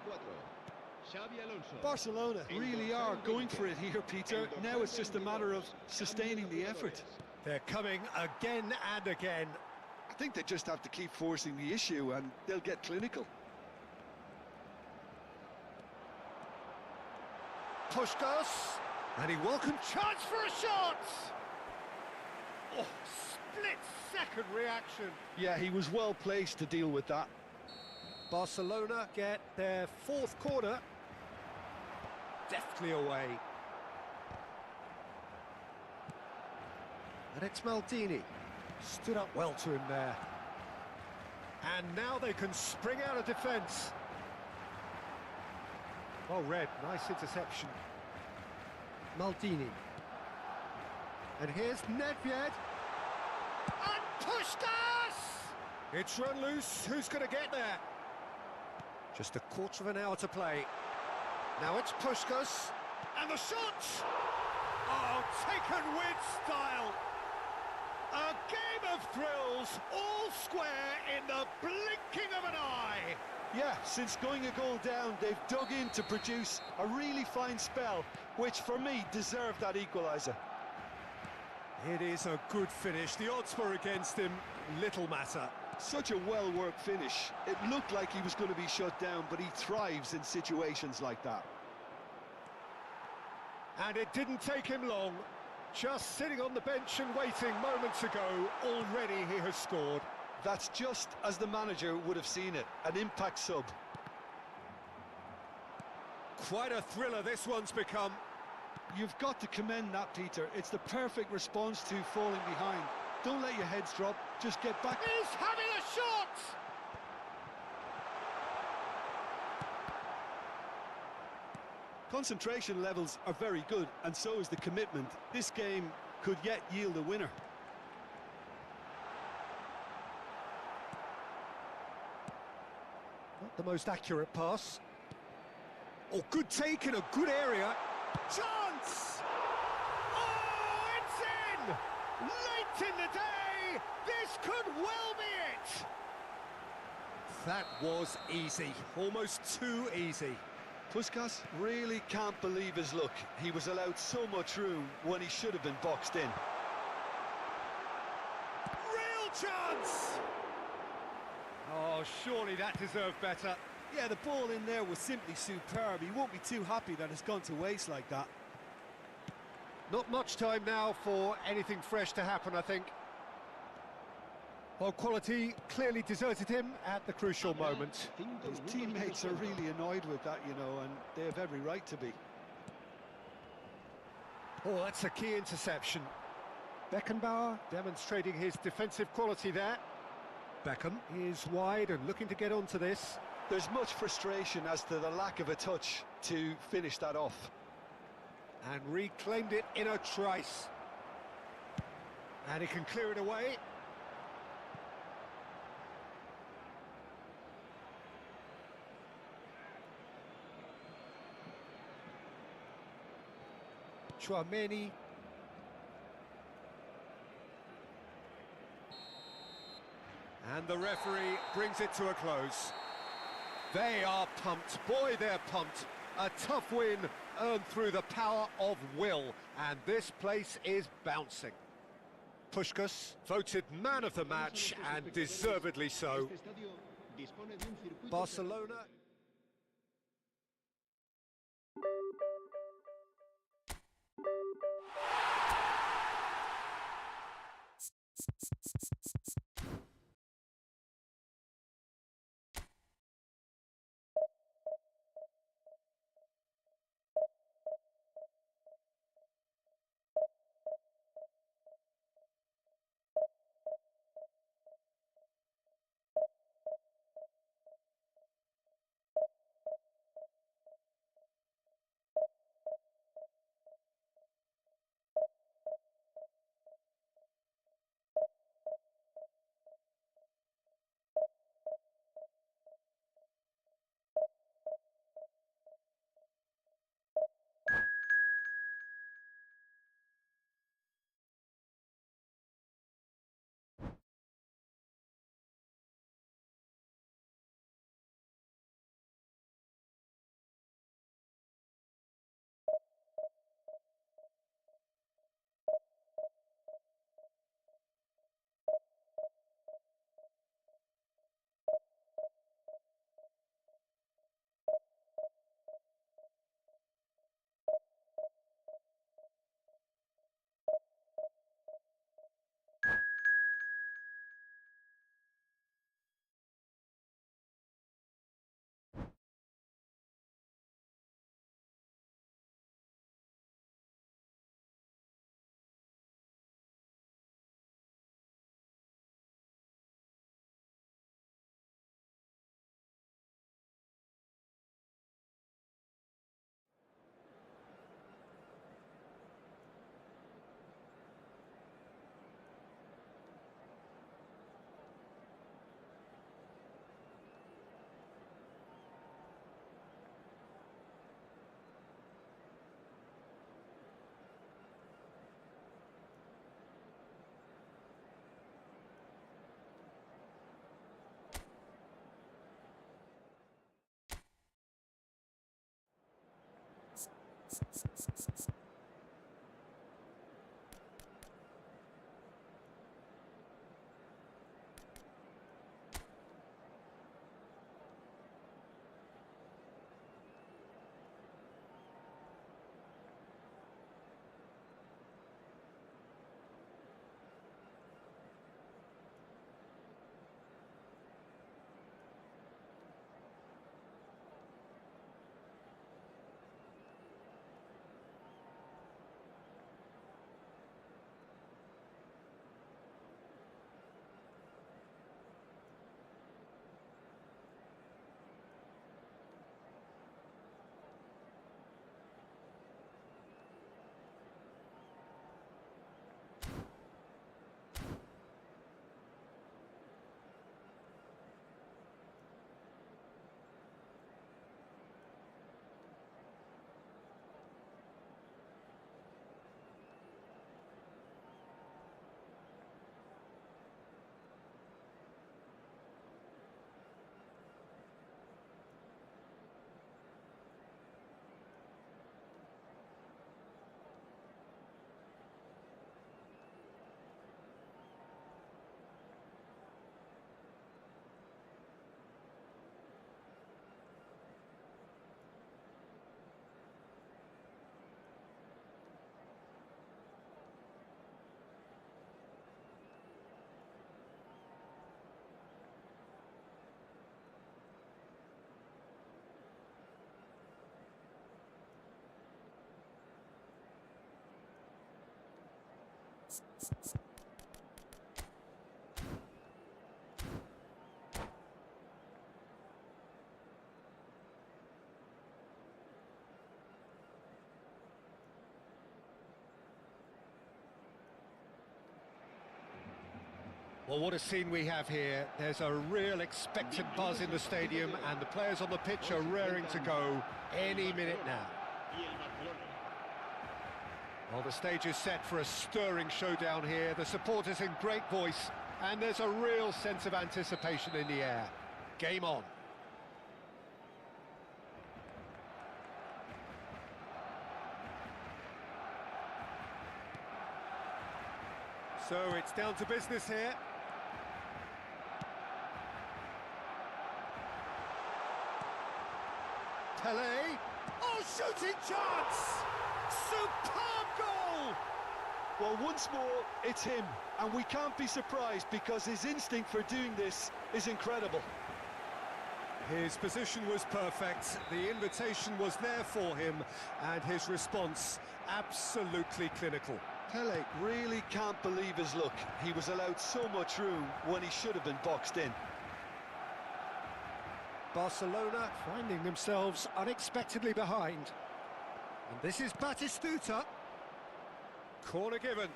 Xabi Alonso. Barcelona really are going for it here, Peter. Now it's just a matter of sustaining the effort. They're coming again and again. I think they just have to keep forcing the issue and they'll get clinical. Puskás, and he welcomed chance for a shot! Oh, split-second reaction. Yeah, he was well placed to deal with that. Barcelona get their 4th corner. Deftly away. And it's Maldini. Stood up well to him there. And now they can spring out of defence. Oh, Red, nice interception. Maldini. And here's Nedved. And Puskás! It's run loose. Who's going to get there? Just a quarter of an hour to play. Now it's Puskás. And the shot! Oh, taken with style. A game of thrills, all square in the blinking of an eye. Yeah, since going a goal down, they've dug in to produce a really fine spell, which for me deserved that equaliser. It is a good finish. The odds were against him. Little matter. Such a well-worked finish. It looked like he was going to be shut down, but he thrives in situations like that. And it didn't take him long. Just sitting on the bench and waiting moments ago, already he has scored. That's just as the manager would have seen it, an impact sub. Quite a thriller this one's become. You've got to commend that, Peter. It's the perfect response to falling behind. Don't let your heads drop, just get back. He's having a shot! Concentration levels are very good, and so is the commitment. This game could yet yield a winner. Not the most accurate pass. Oh, good take in a good area. Chance! Oh, it's in! Late in the day, this could well be it! That was easy, almost too easy. Puskás really can't believe his luck. He was allowed so much room when he should have been boxed in. Real chance! Oh, surely that deserved better. Yeah, the ball in there was simply superb. He won't be too happy that it's gone to waste like that. Not much time now for anything fresh to happen, I think. Well, quality clearly deserted him at the crucial moment. His teammates are really annoyed with that, you know, and they have every right to be. Oh, that's a key interception. Beckenbauer demonstrating his defensive quality there. Beckham is wide and looking to get onto this. There's much frustration as to the lack of a touch to finish that off. And reclaimed it in a trice. And he can clear it away. Tchouaméni. And the referee brings it to a close. They are pumped. Boy, they're pumped. A tough win earned through the power of will. And this place is bouncing. Puskás voted man of the match, and deservedly so. Barcelona. Well, what a scene we have here. There's a real expectant buzz in the stadium, and the players on the pitch are raring to go any minute now. Well, the stage is set for a stirring showdown here. The supporters in great voice, and there's a real sense of anticipation in the air. Game on. So it's down to business here. Pelé. Oh, shooting chance! Superb goal! Well, once more, it's him, and we can't be surprised because his instinct for doing this is incredible. His position was perfect, the invitation was there for him, and his response absolutely clinical. Pelé really can't believe his luck. He was allowed so much room when he should have been boxed in. Barcelona finding themselves unexpectedly behind. And this is Batistuta. Corner given.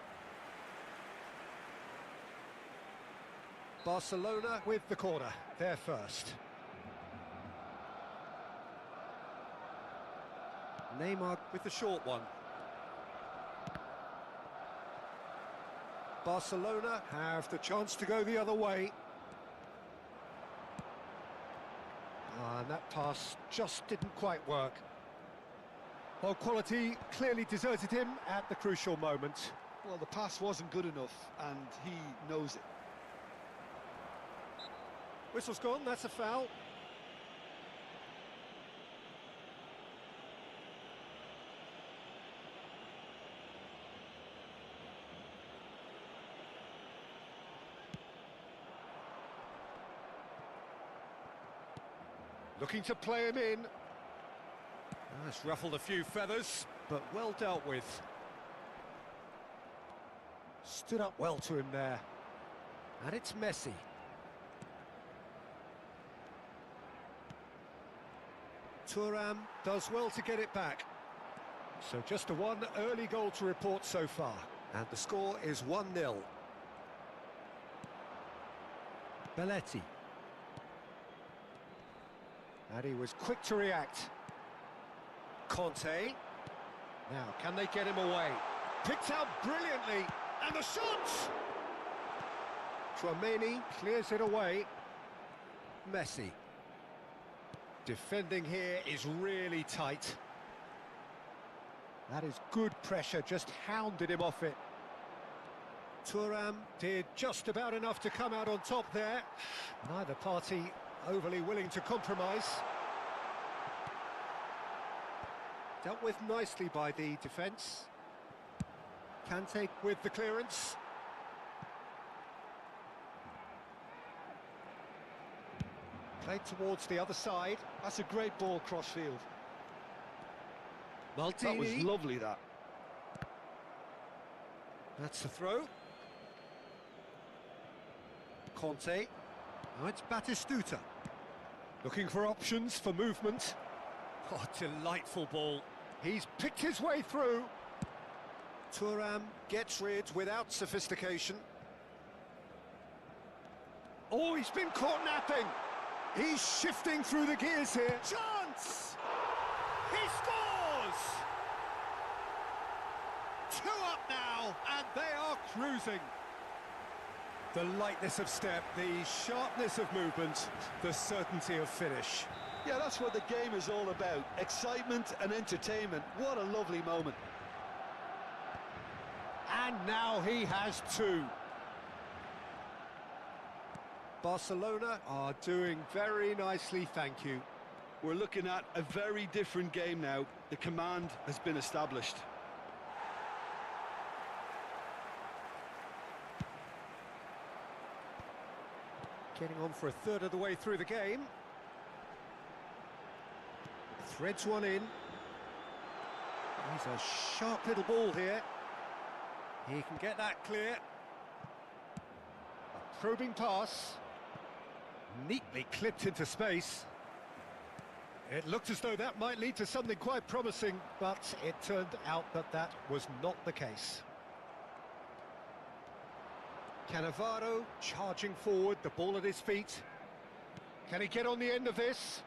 Barcelona with the corner, they're first. Neymar with the short one. Barcelona have the chance to go the other way. And that pass just didn't quite work. Well, quality clearly deserted him at the crucial moment. Well, the pass wasn't good enough, and he knows it. Whistle's gone, that's a foul. Looking to play him in. That's ruffled a few feathers, but well dealt with. Stood up well to him there. And it's Messi. Thuram does well to get it back. So just a one early goal to report so far. And the score is 1-0. Belletti. And he was quick to react. Conte. Now, can they get him away? Picked out brilliantly, and the shot! Tchouaméni clears it away. Messi. Defending here is really tight. That is good pressure, just hounded him off it. Thuram did just about enough to come out on top there. Neither party overly willing to compromise. Dealt with nicely by the defence. Kante with the clearance. Played towards the other side. That's a great ball cross-field. Maldini. That was lovely, that. That's the throw. Conte. Now it's Batistuta. Looking for options for movement. Oh, delightful ball. He's picked his way through. Thuram gets rid without sophistication. Oh, he's been caught napping. He's shifting through the gears here. Chance! He scores! 2 up now, and they are cruising. The lightness of step, the sharpness of movement, the certainty of finish. Yeah, that's what the game is all about. Excitement and entertainment. What a lovely moment. And now he has 2. Barcelona are doing very nicely, thank you. We're looking at a very different game now. The command has been established. Getting on for a third of the way through the game. Threads one in. He's a sharp little ball here. He can get that clear. A probing pass. Neatly clipped into space. It looked as though that might lead to something quite promising, but it turned out that that was not the case. Cannavaro charging forward, the ball at his feet. Can he get on the end of this?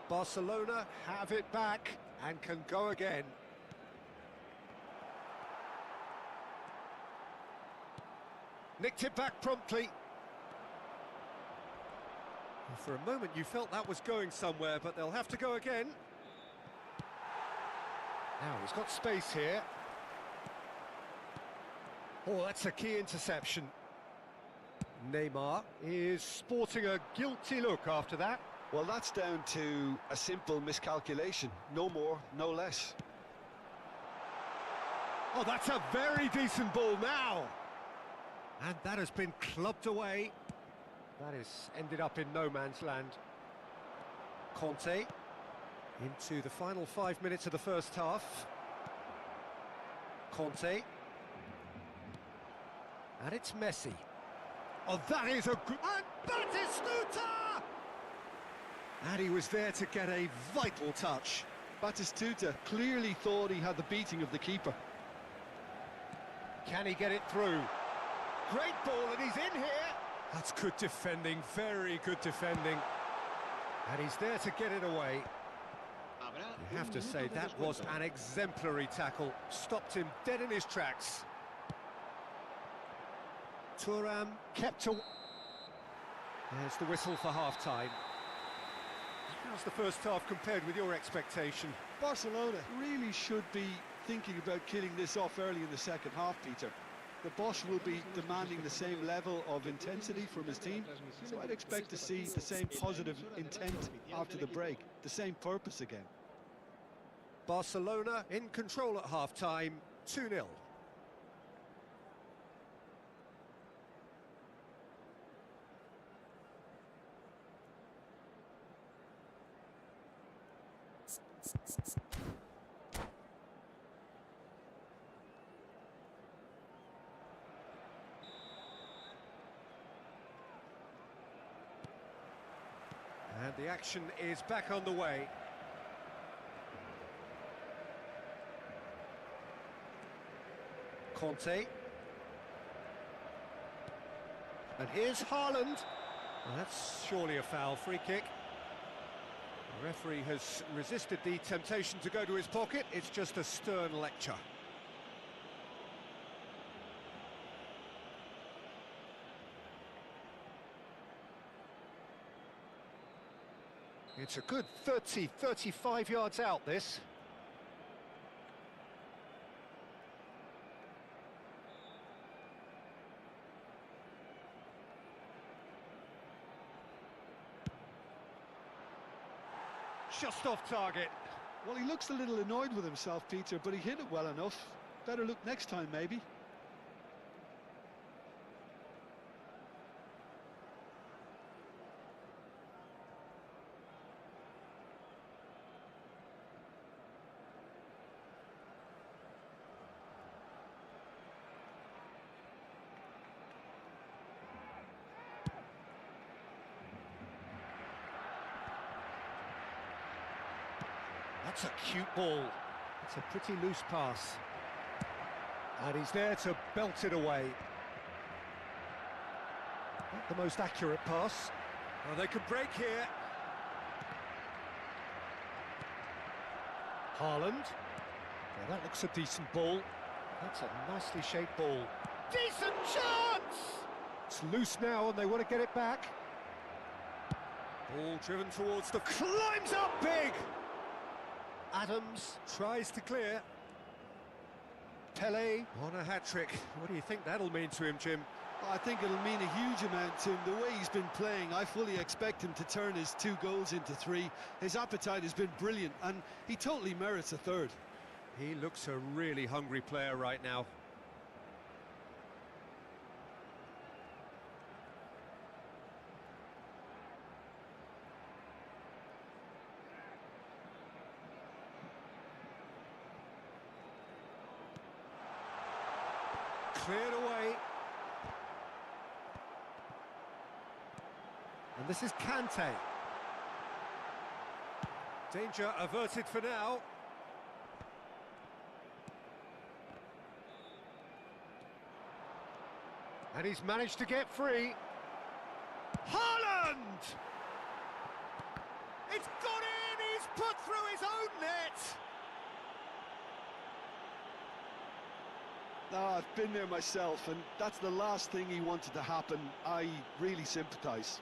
Barcelona have it back and can go again. Nicked it back promptly. For a moment you felt that was going somewhere, but they'll have to go again. Now he's got space here. Oh, that's a key interception. Neymar is sporting a guilty look after that. Well, that's down to a simple miscalculation. No more, no less. Oh, that's a very decent ball now. And that has been clubbed away. That is ended up in no man's land. Conte into the final 5 minutes of the first half. Conte. And it's Messi. Oh, that is a good... And Batistuta! And he was there to get a vital touch. Batistuta clearly thought he had the beating of the keeper. Can he get it through? Great ball, and he's in here. That's good defending, very good defending. And he's there to get it away. You have to say, that was an exemplary tackle. Stopped him dead in his tracks. Thuram kept to... There's the whistle for half-time. How's the first half compared with your expectation? Barcelona really should be thinking about killing this off early in the second half, Peter. The boss will be demanding the same level of intensity from his team, so I'd expect to see the same positive intent after the break, the same purpose again. Barcelona in control at half-time, 2-0. And the action is back on the way. Conte. And here's Haaland. Well, that's surely a foul. Free kick. The referee has resisted the temptation to go to his pocket. It's just a stern lecture. It's a good 30, 35 yards out, this. Just off target. Well, he looks a little annoyed with himself, Peter, but he hit it well enough. Better look next time, maybe. That's a cute ball. It's a pretty loose pass. And he's there to belt it away. Not the most accurate pass. Oh, they could break here. Haaland. Yeah, that looks a decent ball. That's a nicely shaped ball. Decent chance! It's loose now and they want to get it back. Ball driven towards the... Climbs up big! Adams tries to clear. Pele on a hat-trick. What do you think that'll mean to him, Jim? I think it'll mean a huge amount to him. The way he's been playing, I fully expect him to turn his 2 goals into 3. His appetite has been brilliant, and he totally merits a third. He looks a really hungry player right now. Cleared away. And this is Kante. Danger averted for now. And he's managed to get free. Haaland! It's gone in! He's put through his own net! No, I've been there myself, and that's the last thing he wanted to happen. I really sympathise.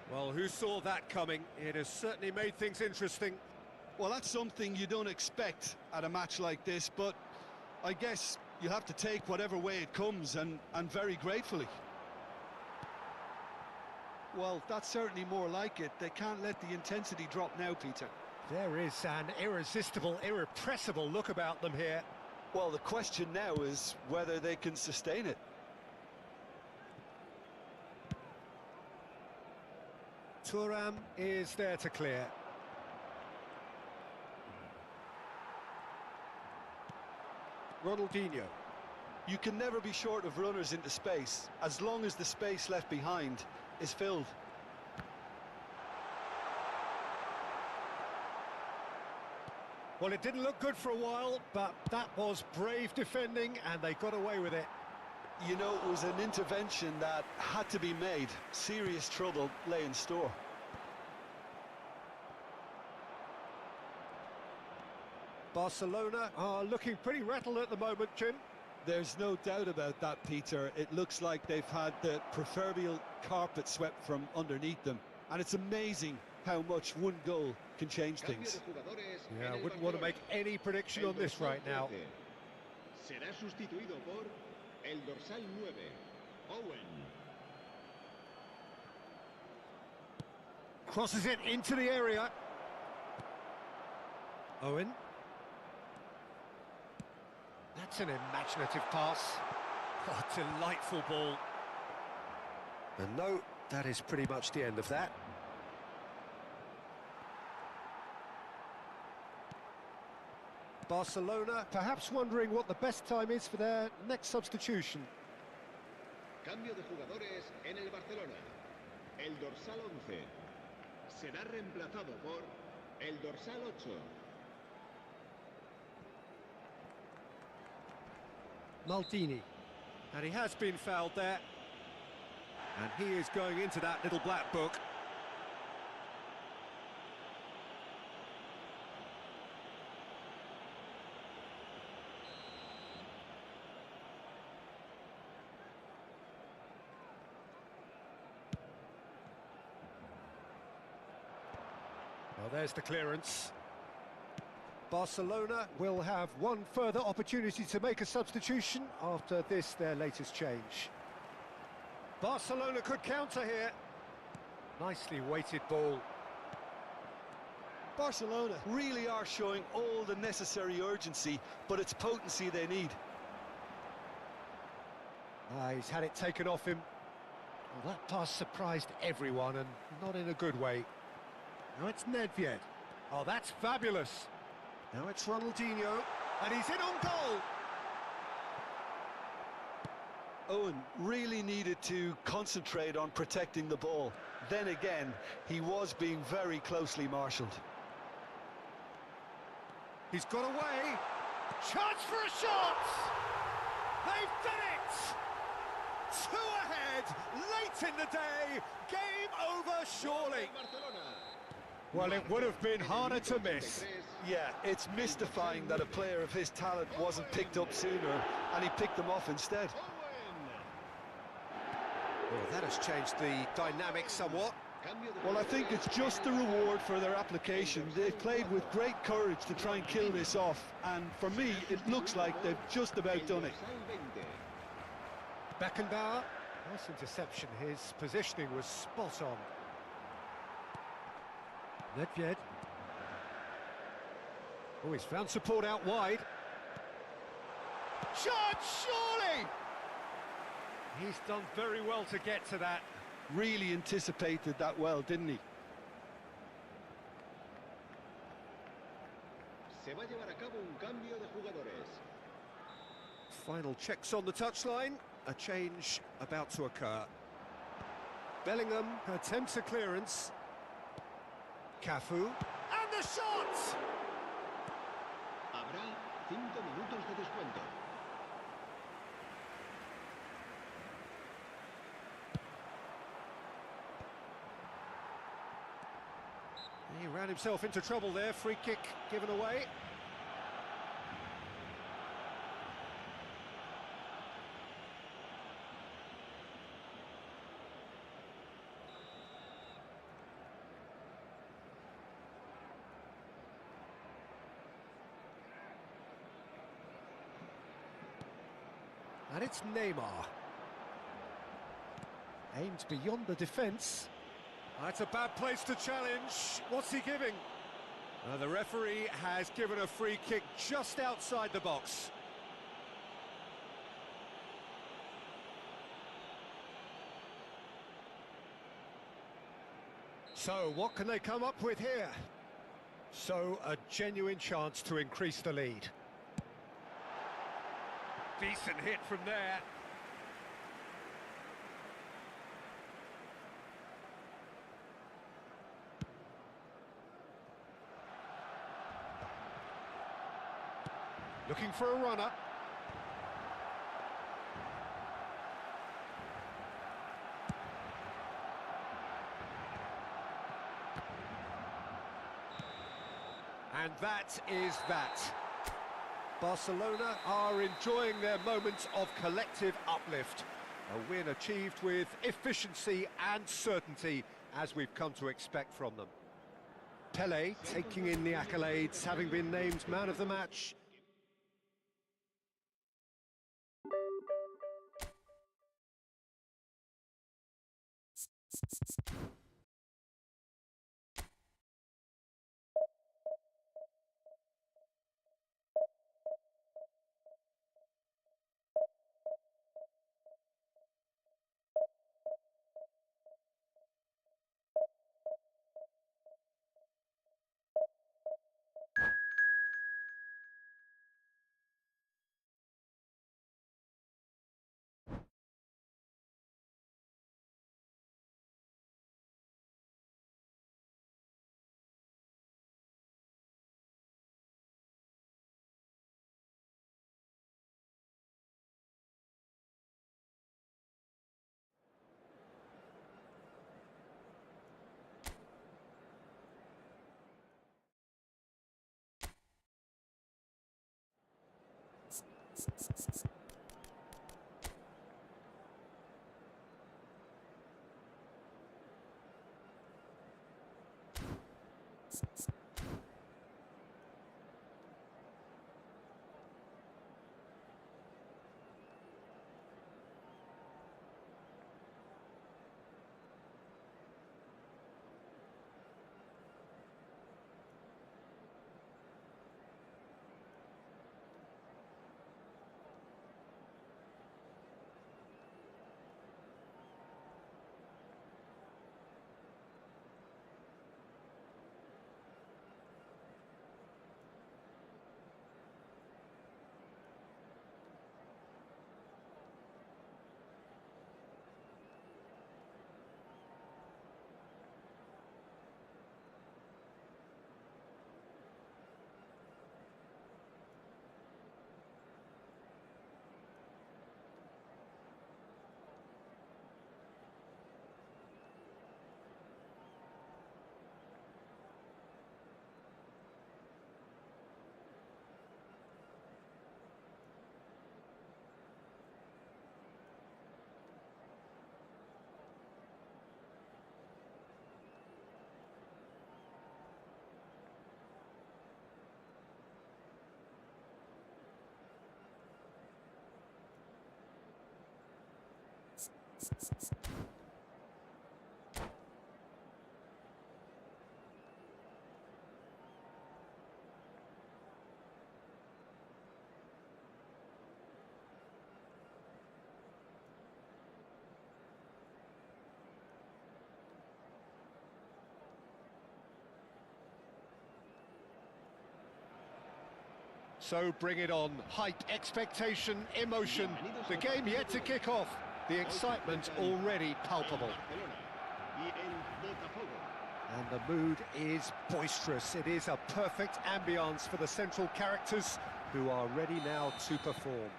Well, who saw that coming? It has certainly made things interesting. Well, that's something you don't expect at a match like this, but I guess you have to take whatever way it comes, and very gratefully. Well, that's certainly more like it. They can't let the intensity drop now, Peter. There is an irresistible, irrepressible look about them here. Well, the question now is whether they can sustain it. Thuram is there to clear. Ronaldinho. You can never be short of runners into space, as long as the space left behind is filled. Well, it didn't look good for a while, but that was brave defending, and they got away with it. You know, it was an intervention that had to be made. Serious trouble lay in store. Barcelona are looking pretty rattled at the moment, Jim. There's no doubt about that, Peter. It looks like they've had the proverbial carpet swept from underneath them. And it's amazing how much one goal can change things. Yeah, I wouldn't want to make any prediction on this right now. Será sustituido por el dorsal 9, Owen. Crosses it into the area. Owen. That's an imaginative pass. Oh, delightful ball. And no, that is pretty much the end of that. Barcelona perhaps wondering what the best time is for their next substitution. Cambio de jugadores en el Barcelona. El dorsal 11 será reemplazado por el dorsal 8. Maldini. And he has been fouled there. And he is going into that little black book. Well, there's the clearance. Barcelona will have one further opportunity to make a substitution after this, their latest change. Barcelona could counter here. Nicely weighted ball. Barcelona really are showing all the necessary urgency, but it's potency they need. He's had it taken off him. Well, that pass surprised everyone, and not in a good way. Now it's Nedved. Oh, that's fabulous. Now it's Ronaldinho, and he's in on goal. Owen really needed to concentrate on protecting the ball. Then again, he was being very closely marshalled. He's got away. Chance for a shot! They've done it! 2 ahead, late in the day. Game over, surely. Well, it would have been harder to miss. Yeah, it's mystifying that a player of his talent wasn't picked up sooner, and he picked them off instead. Well, that has changed the dynamic somewhat. Cambio de Well, I think it's just the reward for their application. They've played with great courage to try and kill this off, and for me, it looks like they've just about done it. Beckenbauer, nice interception. His positioning was spot on. Nedved. Oh, he's found support out wide. Shot, surely! He's done very well to get to that. Really anticipated that well, didn't he? Se va a llevar a cabo un cambio de jugadores. Final checks on the touchline. A change about to occur. Bellingham attempts a clearance. Cafu. And the shot! Habrá 5 minutos de descuento. He ran himself into trouble there. Free kick given away. And it's Neymar. Aimed beyond the defence. That's a bad place to challenge. What's he giving? The referee has given a free kick just outside the box. So, what can they come up with here? So, a genuine chance to increase the lead. Decent hit from there. Looking for a runner. And that is that. Barcelona are enjoying their moments of collective uplift. A win achieved with efficiency and certainty, as we've come to expect from them. Pelé taking in the accolades, having been named man of the match. So bring it on. Hype, expectation, emotion. The game yet to kick off. The excitement already palpable. And the mood is boisterous. It is a perfect ambience for the central characters who are ready now to perform.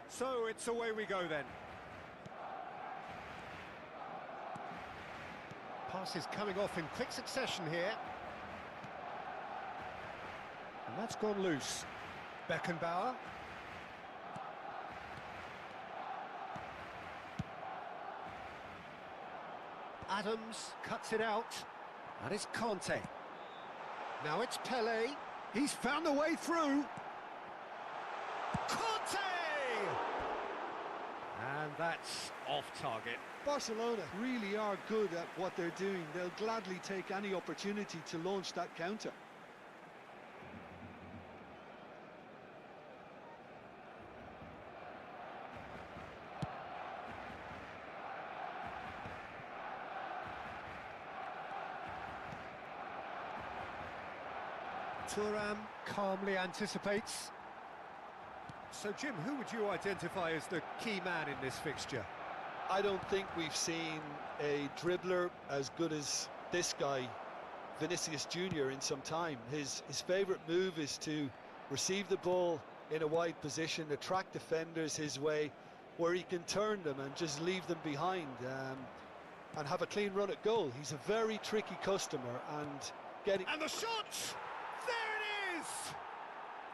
So it's away we go then. Passes coming off in quick succession here. And that's gone loose. Beckenbauer. Adams cuts it out. And it's Conte. Now it's Pelé. He's found a way through. Conte! And that's off target. Barcelona really are good at what they're doing. They'll gladly take any opportunity to launch that counter. Thuram calmly anticipates. So, Jim, who would you identify as the key man in this fixture? I don't think we've seen a dribbler as good as this guy, Vinicius Junior, in some time. His favourite move is to receive the ball in a wide position, attract defenders his way, where he can turn them and just leave them behind and have a clean run at goal. He's a very tricky customer and getting... And the shot! There it is!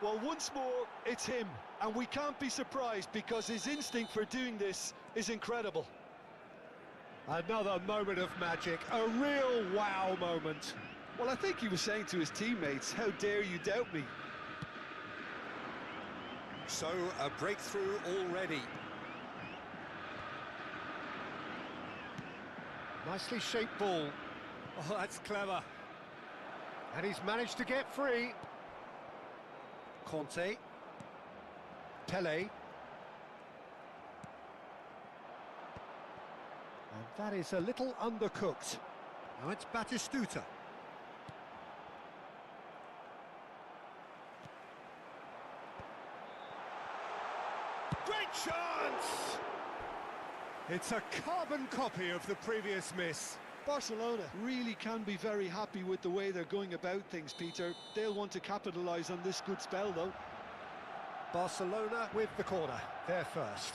Well, once more, it's him, and we can't be surprised because his instinct for doing this is incredible. Another moment of magic, a real wow moment. Well, I think he was saying to his teammates, how dare you doubt me? So, a breakthrough already. Nicely shaped ball. Oh, that's clever. And he's managed to get free. Conte. Pelé. And that is a little undercooked. Now it's Batistuta. Great chance! It's a carbon copy of the previous miss. Barcelona really can be very happy with the way they're going about things, Peter. They'll want to capitalise on this good spell, though. Barcelona with the corner, they're first.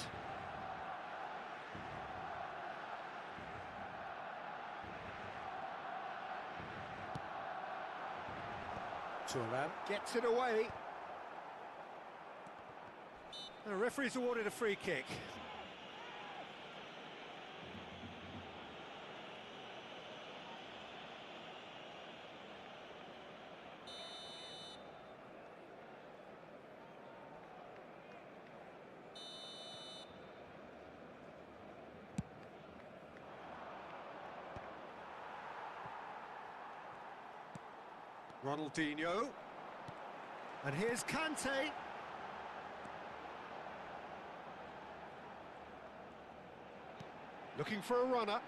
Thuram gets it away. The referee's awarded a free kick. Ronaldinho. And here's Kante. Looking for a runner.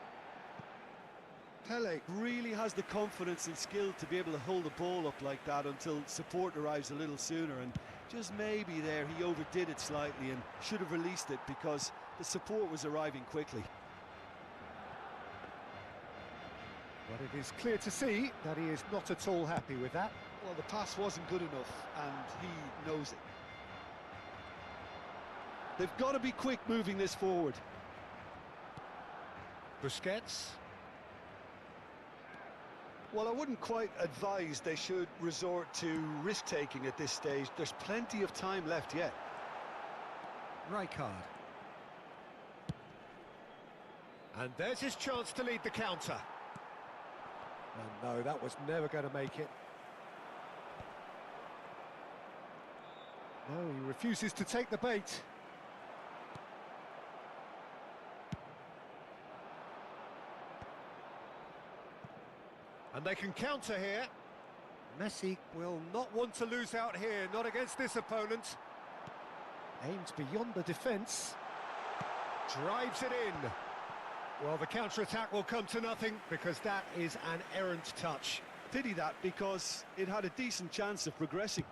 Pelé really has the confidence and skill to be able to hold the ball up like that until support arrives a little sooner, and just maybe there he overdid it slightly and should have released it because the support was arriving quickly. But it is clear to see that he is not at all happy with that. Well, the pass wasn't good enough and he knows it. They've got to be quick moving this forward. Busquets. Well, I wouldn't quite advise they should resort to risk-taking at this stage. There's plenty of time left yet. Rijkaard. And there's his chance to lead the counter. And no, that was never going to make it. No, he refuses to take the bait. And they can counter here. Messi will not want to lose out here, not against this opponent. Aims beyond the defence. Drives it in. Well, the counter-attack will come to nothing because that is an errant touch. Pity that, because it had a decent chance of progressing.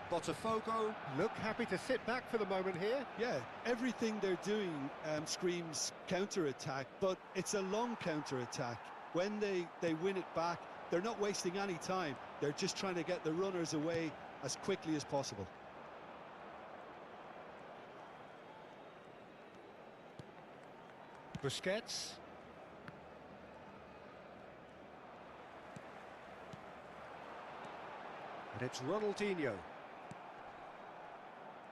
Botafogo look happy to sit back for the moment here. Yeah, everything they're doing screams counter-attack, but it's a long counter-attack. When they win it back, they're not wasting any time. They're just trying to get the runners away as quickly as possible. Busquets. And it's Ronaldinho.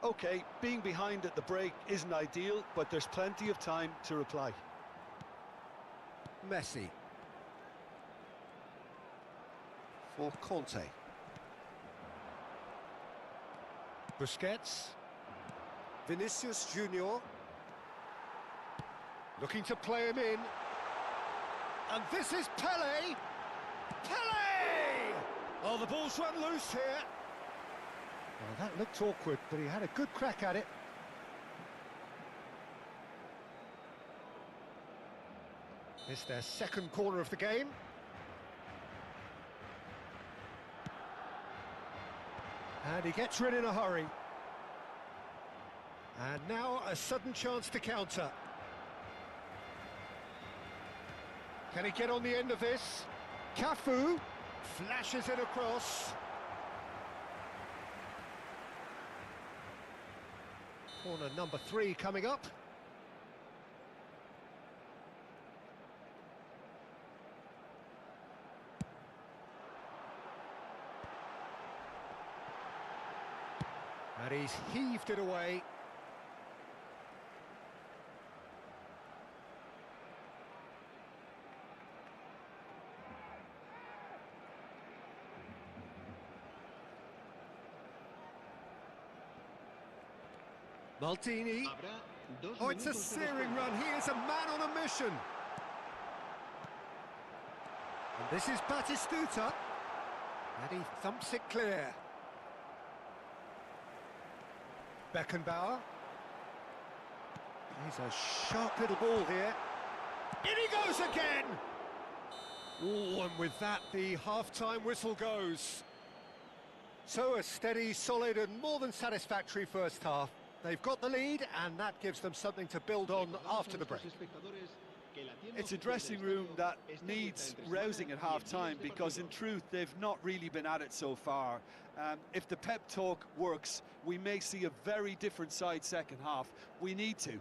Okay, being behind at the break isn't ideal, but there's plenty of time to reply. Messi. For Conte. Busquets. Vinicius Junior. Looking to play him in. And this is Pele. Pele! Oh, the ball's run loose here. Well, that looked awkward, but he had a good crack at it. It's their second corner of the game. And he gets rid in a hurry. And now a sudden chance to counter. Can he get on the end of this? Cafu flashes it across. Corner number 3 coming up. And he's heaved it away. Maldini. Oh, it's a searing run. He is a man on a mission. And this is Batistuta. And he thumps it clear. Beckenbauer. He's a sharp little ball here. In he goes again! Oh, and with that, the half-time whistle goes. So a steady, solid and more than satisfactory first half. They've got the lead, and that gives them something to build on after the break. It's a dressing room that needs rousing at half-time, because in truth they've not really been at it so far. If the pep talk works, we may see a very different side second half. We need to.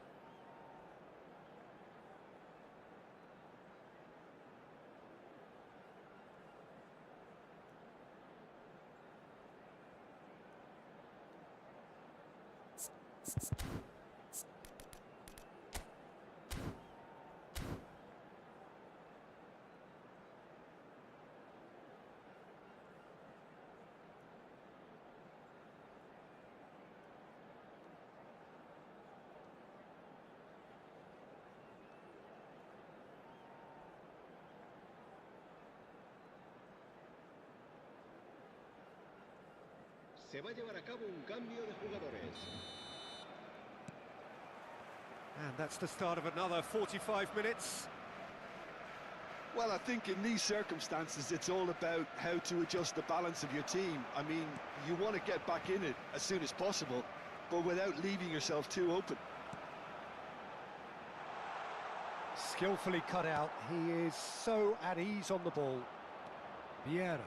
Se va a llevar a cabo un cambio de jugadores. And that's the start of another 45 minutes. Well, I think in these circumstances, it's all about how to adjust the balance of your team. I mean, you want to get back in it as soon as possible, but without leaving yourself too open. Skillfully cut out. He is so at ease on the ball. Vieira.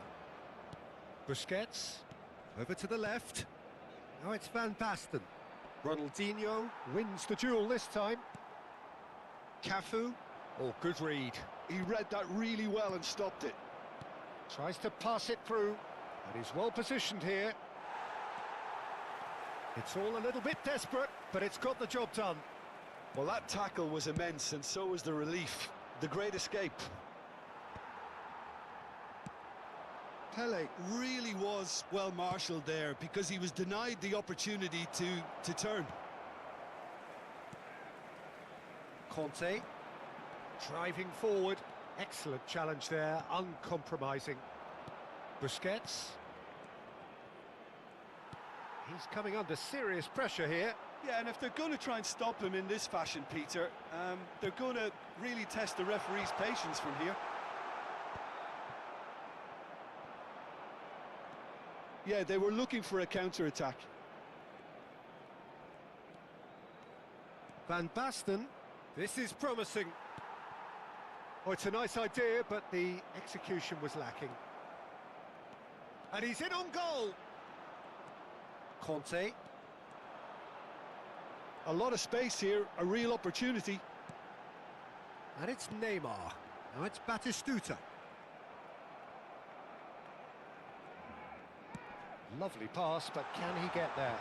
Busquets. Over to the left. Now it's Van Basten. Ronaldinho wins the duel this time. Cafu. Oh, good read. He read that really well and stopped it. Tries to pass it through. And he's well positioned here. It's all a little bit desperate, but it's got the job done. Well, that tackle was immense, and so was the relief. The great escape. Pele really was well marshalled there, because he was denied the opportunity to turn. Conte, driving forward. Excellent challenge there, uncompromising. Busquets. He's coming under serious pressure here. Yeah, and if they're going to try and stop him in this fashion, Peter, they're going to really test the referee's patience from here. Yeah, they were looking for a counter-attack. Van Basten, this is promising. Oh, it's a nice idea, but the execution was lacking. And he's in on goal. Conte. A lot of space here, a real opportunity. And it's Neymar. Now it's Batistuta. Lovely pass, but can he get there?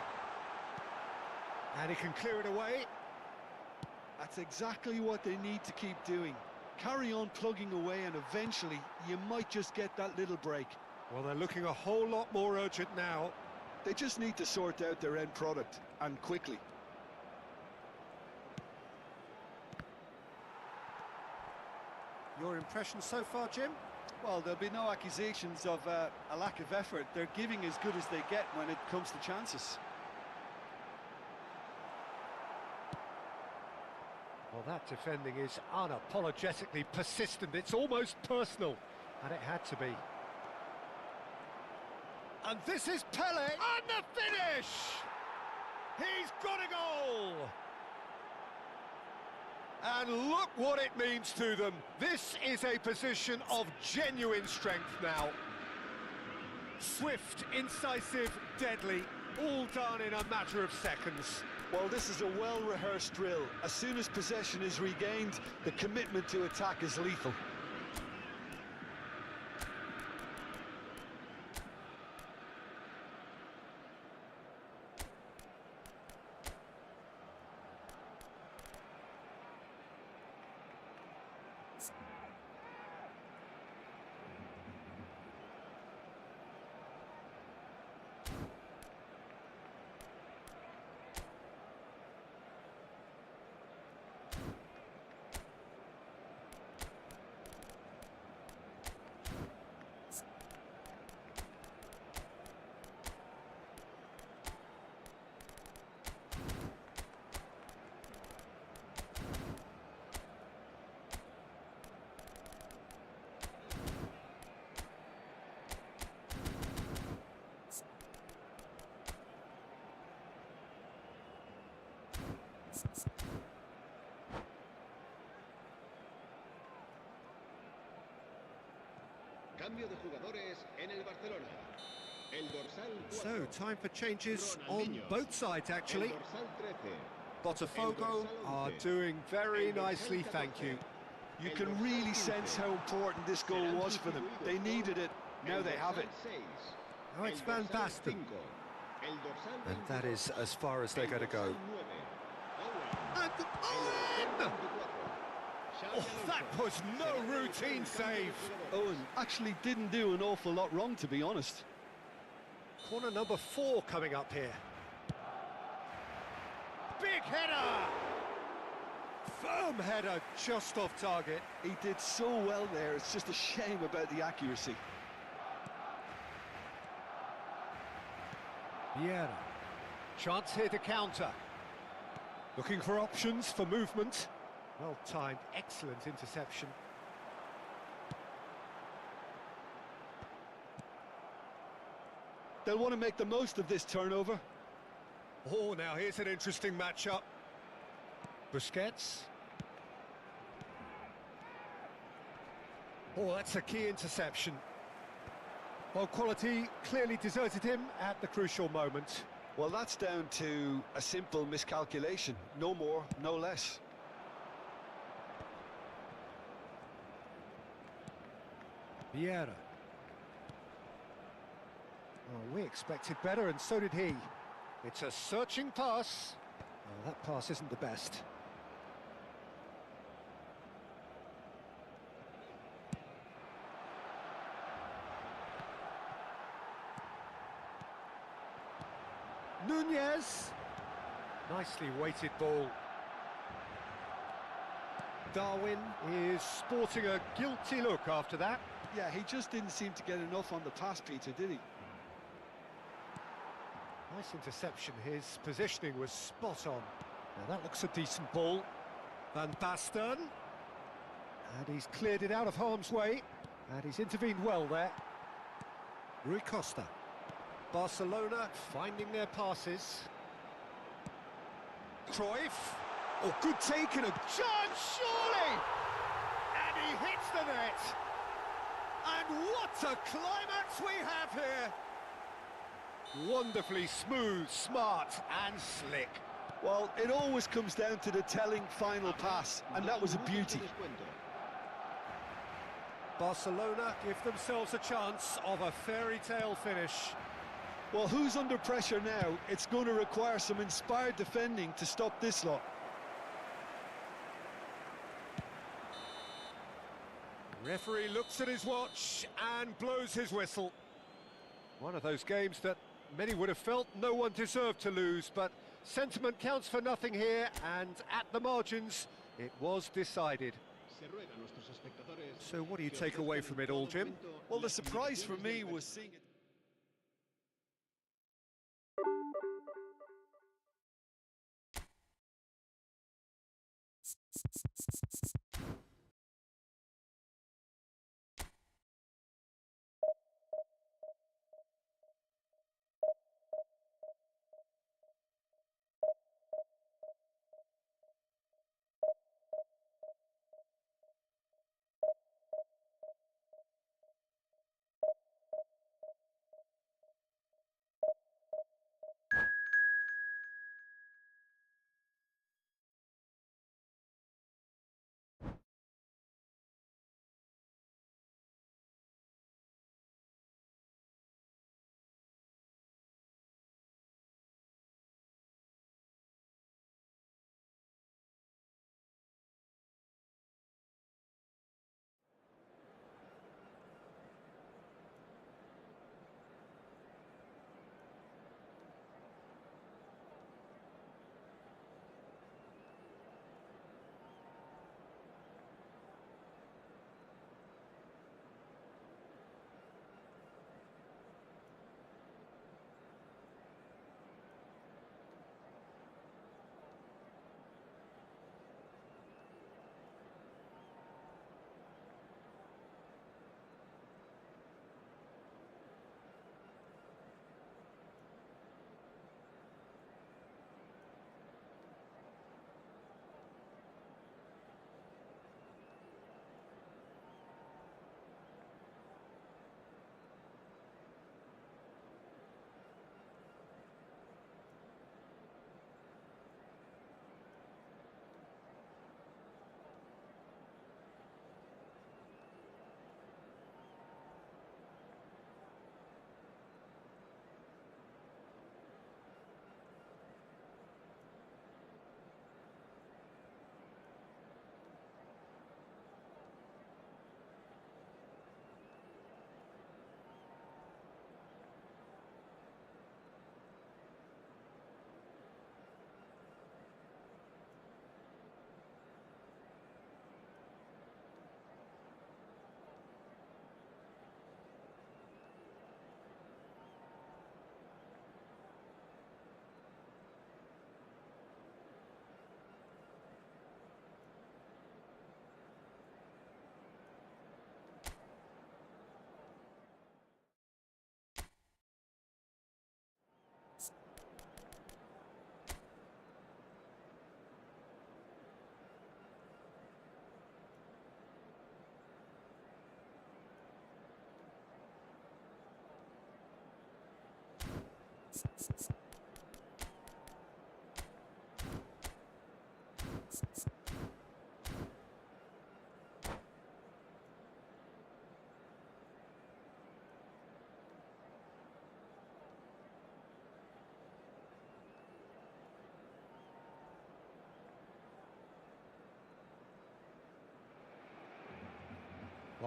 And he can clear it away. That's exactly what they need to keep doing. Carry on plugging away and eventually you might just get that little break. Well, they're looking a whole lot more urgent now. They just need to sort out their end product, and quickly. Your impression so far, Jim? Well, there'll be no accusations of a lack of effort. They're giving as good as they get when it comes to chances. Well, that defending is unapologetically persistent. It's almost personal, and it had to be. And this is Pele, and the finish! He's got a goal! And look what it means to them. This is a position of genuine strength now. Swift, incisive, deadly, all done in a matter of seconds. Well, this is a well-rehearsed drill. As soon as possession is regained, the commitment to attack is lethal. Cambio de jugadores en el Barcelona. El dorsal 4. So, time for changes on Ronaldinho. both sides, actually. El dorsal 13. Botafogo are doing very nicely, thank you. You can really sense how important this goal was for them. They needed it, now they have it. Now it's Van Basten. And that is as far as they're going to go. And Owen! Oh, that was no routine save. Owen actually didn't do an awful lot wrong, to be honest. Corner number 4 coming up here. Big header! Firm header, just off target. He did so well there, it's just a shame about the accuracy. Vieira. Chance here to counter. Looking for options for movement. Well timed, excellent interception. They'll want to make the most of this turnover. Oh, now here's an interesting matchup. Busquets. Oh, that's a key interception. Well, quality clearly deserted him at the crucial moment. Well, that's down to a simple miscalculation. No more, no less. Vieira. Oh, we expected better, and so did he. It's a searching pass. Oh, that pass isn't the best. Nunez. Nicely weighted ball. Darwin is sporting a guilty look after that. Yeah, he just didn't seem to get enough on the pass, Peter, did he? Nice interception, his positioning was spot on. Now that looks a decent ball. Van Basten. And he's cleared it out of harm's way. And he's intervened well there. Rui Costa. Barcelona finding their passes. Cruyff. Oh, good take and a chance, surely! And he hits the net. And what a climax we have here! Wonderfully smooth, smart and slick. Well, it always comes down to the telling final pass, and that was a beauty. Barcelona give themselves a chance of a fairy tale finish. Well, who's under pressure now? It's going to require some inspired defending to stop this lot. Referee looks at his watch and blows his whistle. One of those games that many would have felt no one deserved to lose, but sentiment counts for nothing here, and at the margins, it was decided. So what do you take away from it all, Jim? Well, the surprise for me was seeing it.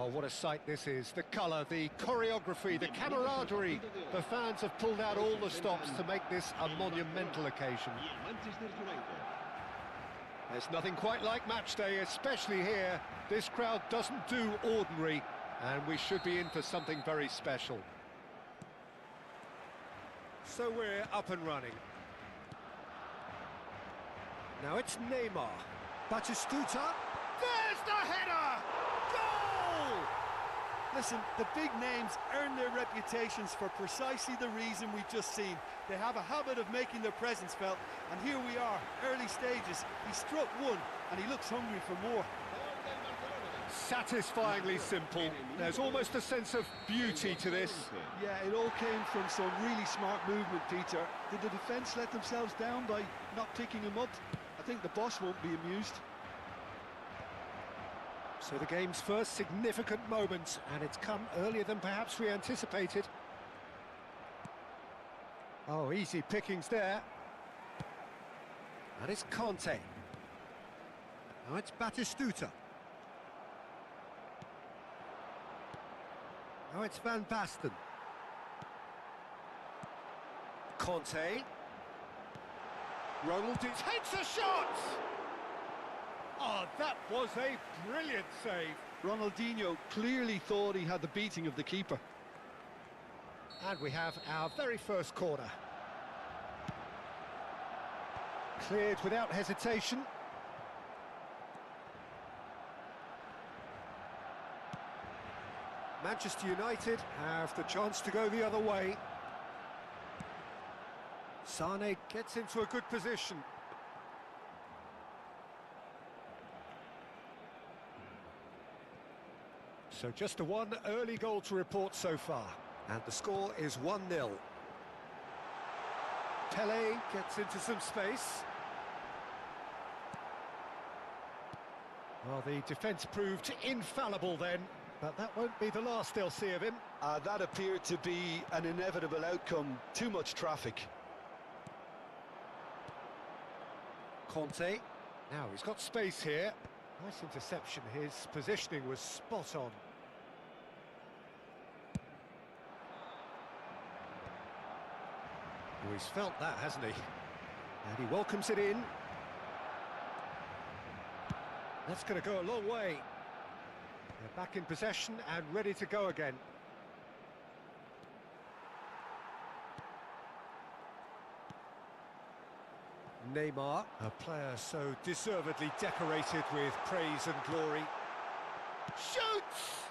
Well, what a sight this is. The colour, the choreography, the camaraderie. The fans have pulled out all the stops to make this a monumental occasion. There's nothing quite like match day, especially here. This crowd doesn't do ordinary, and we should be in for something very special. So we're up and running. Now it's Neymar. Batistuta. There's the header! Goal! Listen, the big names earn their reputations for precisely the reason we've just seen. They have a habit of making their presence felt, and here we are, early stages. He struck one, and he looks hungry for more. Satisfyingly simple. There's almost a sense of beauty to this. Yeah, it all came from some really smart movement, Peter. Did the defence let themselves down by not picking him up? I think the boss won't be amused. So the game's first significant moment, and it's come earlier than perhaps we anticipated. Oh, easy pickings there. And it's Conte. Now it's Batistuta. Now it's Van Basten. Conte. Ronald takes a shot! Oh, that was a brilliant save. Ronaldinho clearly thought he had the beating of the keeper. And we have our very first corner. Cleared without hesitation. Manchester United have the chance to go the other way. Sane gets into a good position. So just a one early goal to report so far. And the score is 1-0. Pele gets into some space. Well, the defence proved infallible then, but that won't be the last they'll see of him. That appeared to be an inevitable outcome. Too much traffic. Conte. Now he's got space here. Nice interception. His positioning was spot on. Oh, he's felt that, hasn't he? And he welcomes it in. That's going to go a long way. They're back in possession and ready to go again. Neymar, a player so deservedly decorated with praise and glory. Shoots!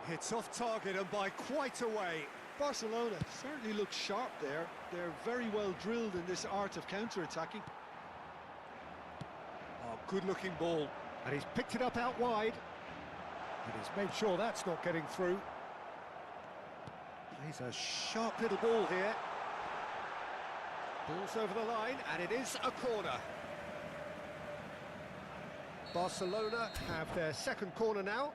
Hits off target and by quite a way. Barcelona certainly looks sharp there. They're very well drilled in this art of counter-attacking. Oh, good-looking ball. And he's picked it up out wide. And he's made sure that's not getting through. He's a sharp little ball here. Ball's over the line, and it is a corner. Barcelona have their second corner now.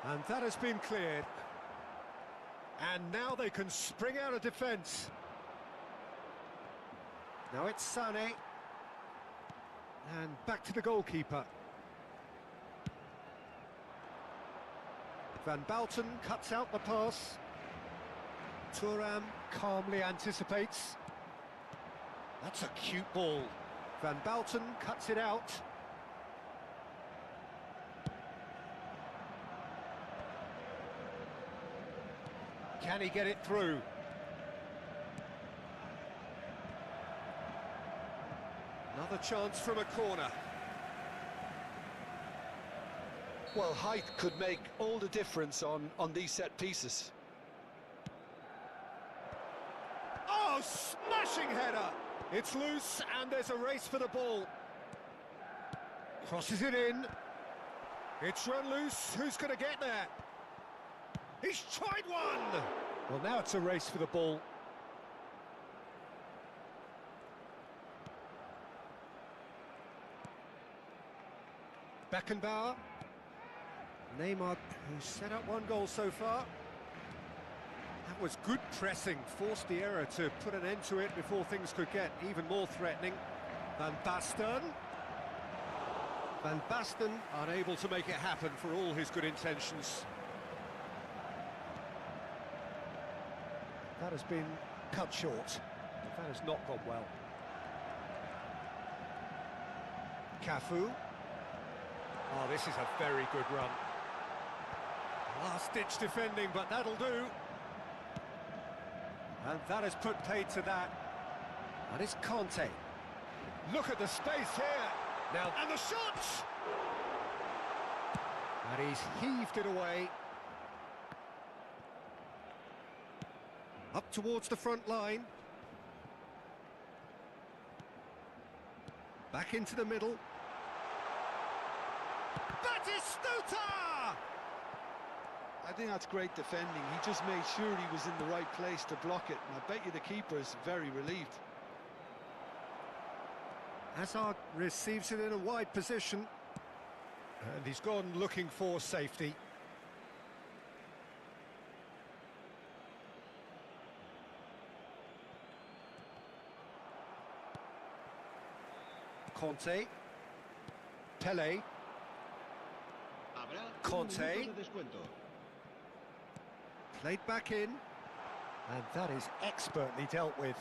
And that has been cleared. And now they can spring out of defence. Now it's Sané. And back to the goalkeeper. Van Bouten cuts out the pass. Thuram calmly anticipates. That's a cute ball. Van Bouten cuts it out. Can he get it through? Another chance from a corner. Well, height could make all the difference on these set pieces. Oh, smashing header! It's loose and there's a race for the ball. Crosses it in. It's run loose. Who's going to get there? He's tried one! Well, now it's a race for the ball. Beckenbauer. Neymar, who's set up one goal so far. That was good pressing, forced the error to put an end to it before things could get even more threatening. Van Basten. Van Basten unable to make it happen for all his good intentions. That has been cut short. That has not gone well. Cafu. Oh, this is a very good run. Last-ditch defending, but that'll do. And that has put paid to that. And it's Conte. Look at the space here. Now, and the shot! And he's heaved it away. Up towards the front line. Back into the middle. Batistuta! I think that's great defending. He just made sure he was in the right place to block it, and I bet you the keeper is very relieved. Hazard receives it in a wide position. And he's gone looking for safety. Conte. Pele. Conte. Played back in. And that is expertly dealt with.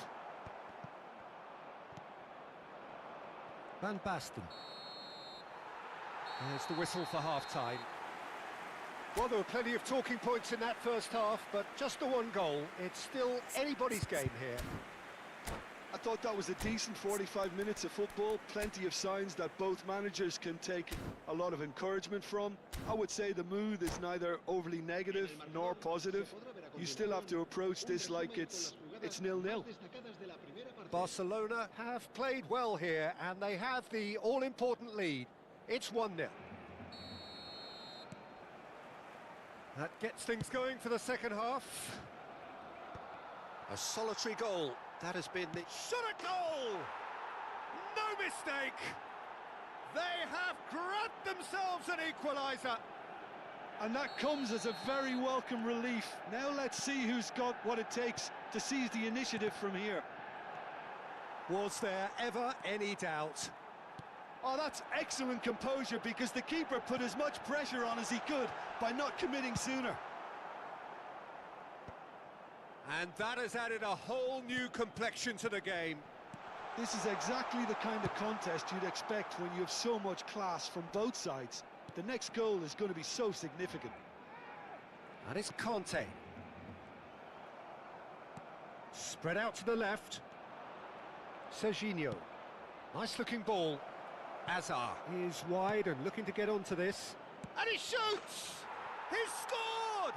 Van Basten. There's the whistle for half-time. Well, there were plenty of talking points in that first half, but just the one goal. It's still anybody's game here. I thought that was a decent 45 minutes of football, plenty of signs that both managers can take a lot of encouragement from. I would say the mood is neither overly negative nor positive. You still have to approach this like it's 0-0. Barcelona have played well here, and they have the all-important lead. It's 1-0. That gets things going for the second half. A solitary goal. That has been the shot at goal! No mistake! They have grabbed themselves an equaliser. And that comes as a very welcome relief. Now let's see who's got what it takes to seize the initiative from here. Was there ever any doubt? Oh, that's excellent composure, because the keeper put as much pressure on as he could by not committing sooner. And that has added a whole new complexion to the game. This is exactly the kind of contest you'd expect when you have so much class from both sides. The next goal is going to be so significant. And it's Conte. Spread out to the left. Serginho. Nice looking ball. Hazard is wide and looking to get onto this. And he shoots! He's scored!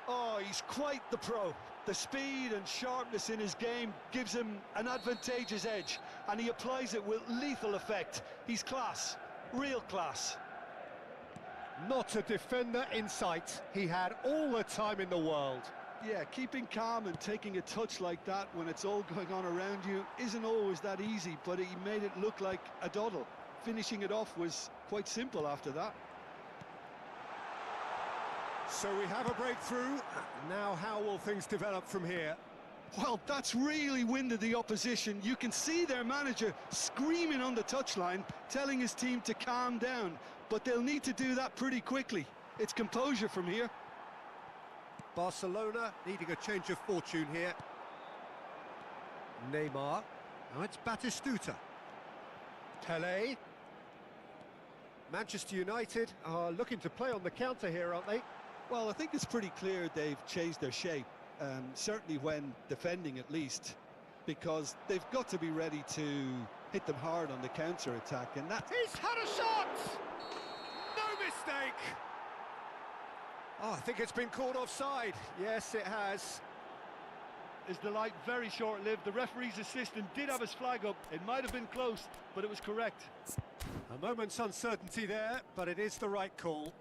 Oh, he's quite the pro. The speed and sharpness in his game gives him an advantageous edge, and he applies it with lethal effect. He's class, real class. Not a defender in sight. He had all the time in the world. Yeah, keeping calm and taking a touch like that when it's all going on around you isn't always that easy, but he made it look like a doddle. Finishing it off was quite simple after that. So we have a breakthrough. Now how will things develop from here? Well, that's really winded the opposition. You can see their manager screaming on the touchline, telling his team to calm down. But they'll need to do that pretty quickly. It's composure from here. Barcelona needing a change of fortune here. Neymar. Now it's Batistuta. Pelé. Manchester United are looking to play on the counter here, aren't they? Well, I think it's pretty clear they've changed their shape, certainly when defending at least, because they've got to be ready to hit them hard on the counter-attack, and that... He's had a shot! No mistake! Oh, I think it's been called offside. Yes, it has. Is the light very short-lived? The referee's assistant did have his flag up. It might have been close, but it was correct. A moment's uncertainty there, but it is the right call.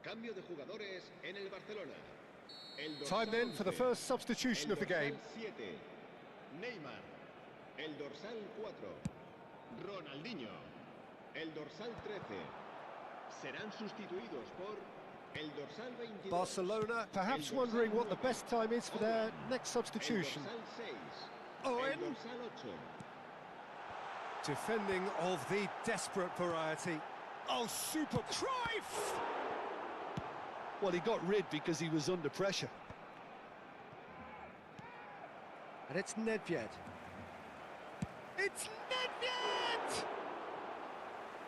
Cambio de jugadores en el Barcelona. Time then for the first substitution of the game. 7, Neymar. El dorsal 4, Ronaldinho. El dorsal 13. Serán sustituidos por el dorsal 22. Barcelona perhaps wondering what the best time is for their next substitution. El dorsal 6. Owen. El dorsal 8. Defending of the desperate variety. Oh, super Cruyff! Well, he got rid because he was under pressure. And it's Nedved. It's Nedved!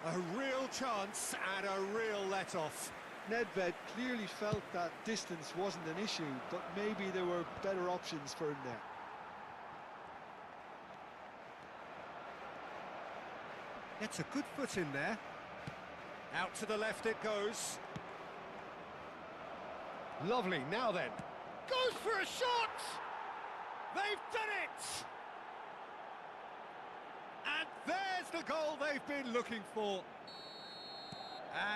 A real chance and a real let-off. Nedved clearly felt that distance wasn't an issue, but maybe there were better options for him there. Gets a good foot in there. Out to the left it goes. Lovely, now then. Goes for a shot! They've done it! And there's the goal they've been looking for.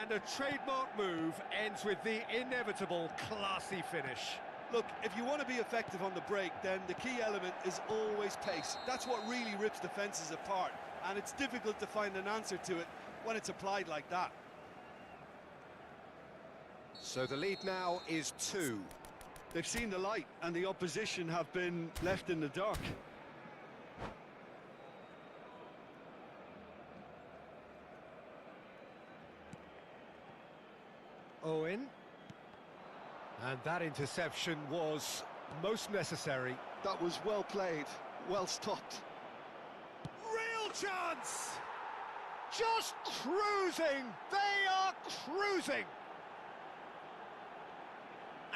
And a trademark move ends with the inevitable classy finish. Look, if you want to be effective on the break, then the key element is always pace. That's what really rips defences apart, and it's difficult to find an answer to it when it's applied like that. So the lead now is 2. They've seen the light, and the opposition have been left in the dark. Owen. And that interception was most necessary. That was well played, well stopped. Real chance! Just cruising! They are cruising!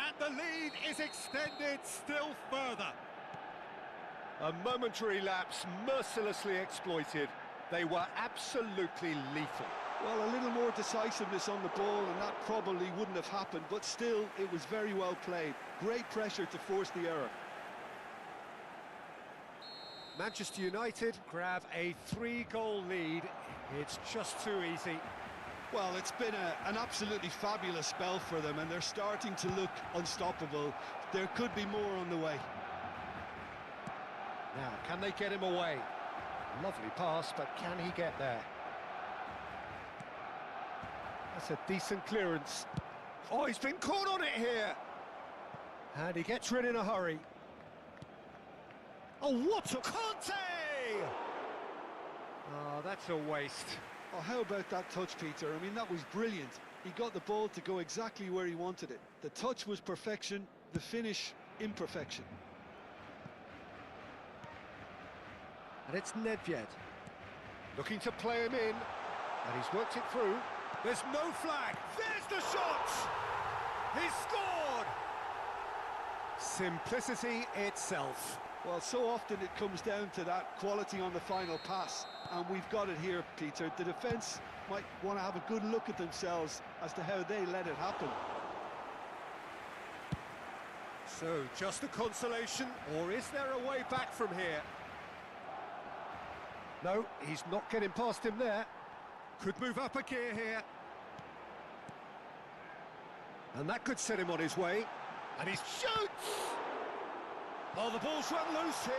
And the lead is extended still further. A momentary lapse mercilessly exploited. They were absolutely lethal. Well, a little more decisiveness on the ball and that probably wouldn't have happened, but still, it was very well played. Great pressure to force the error. Manchester United grab a 3-goal lead. It's just too easy. Well, it's been an absolutely fabulous spell for them, and they're starting to look unstoppable. There could be more on the way. Now, can they get him away? Lovely pass, but can he get there? That's a decent clearance. Oh, he's been caught on it here. And he gets rid in a hurry. Oh, what a... Conte! Oh, that's a waste. Oh, how about that touch, Peter? I mean, that was brilliant. He got the ball to go exactly where he wanted it. The touch was perfection, the finish, imperfection. And it's Nedved. Looking to play him in. And he's worked it through. There's no flag. There's the shot! He's scored! Simplicity itself. Well, so often it comes down to that quality on the final pass, and we've got it here, Peter. The defence might want to have a good look at themselves as to how they let it happen. So, just a consolation, or is there a way back from here? No, he's not getting past him there. Could move up a gear here. And that could set him on his way. And he shoots! Oh, the ball's run loose here.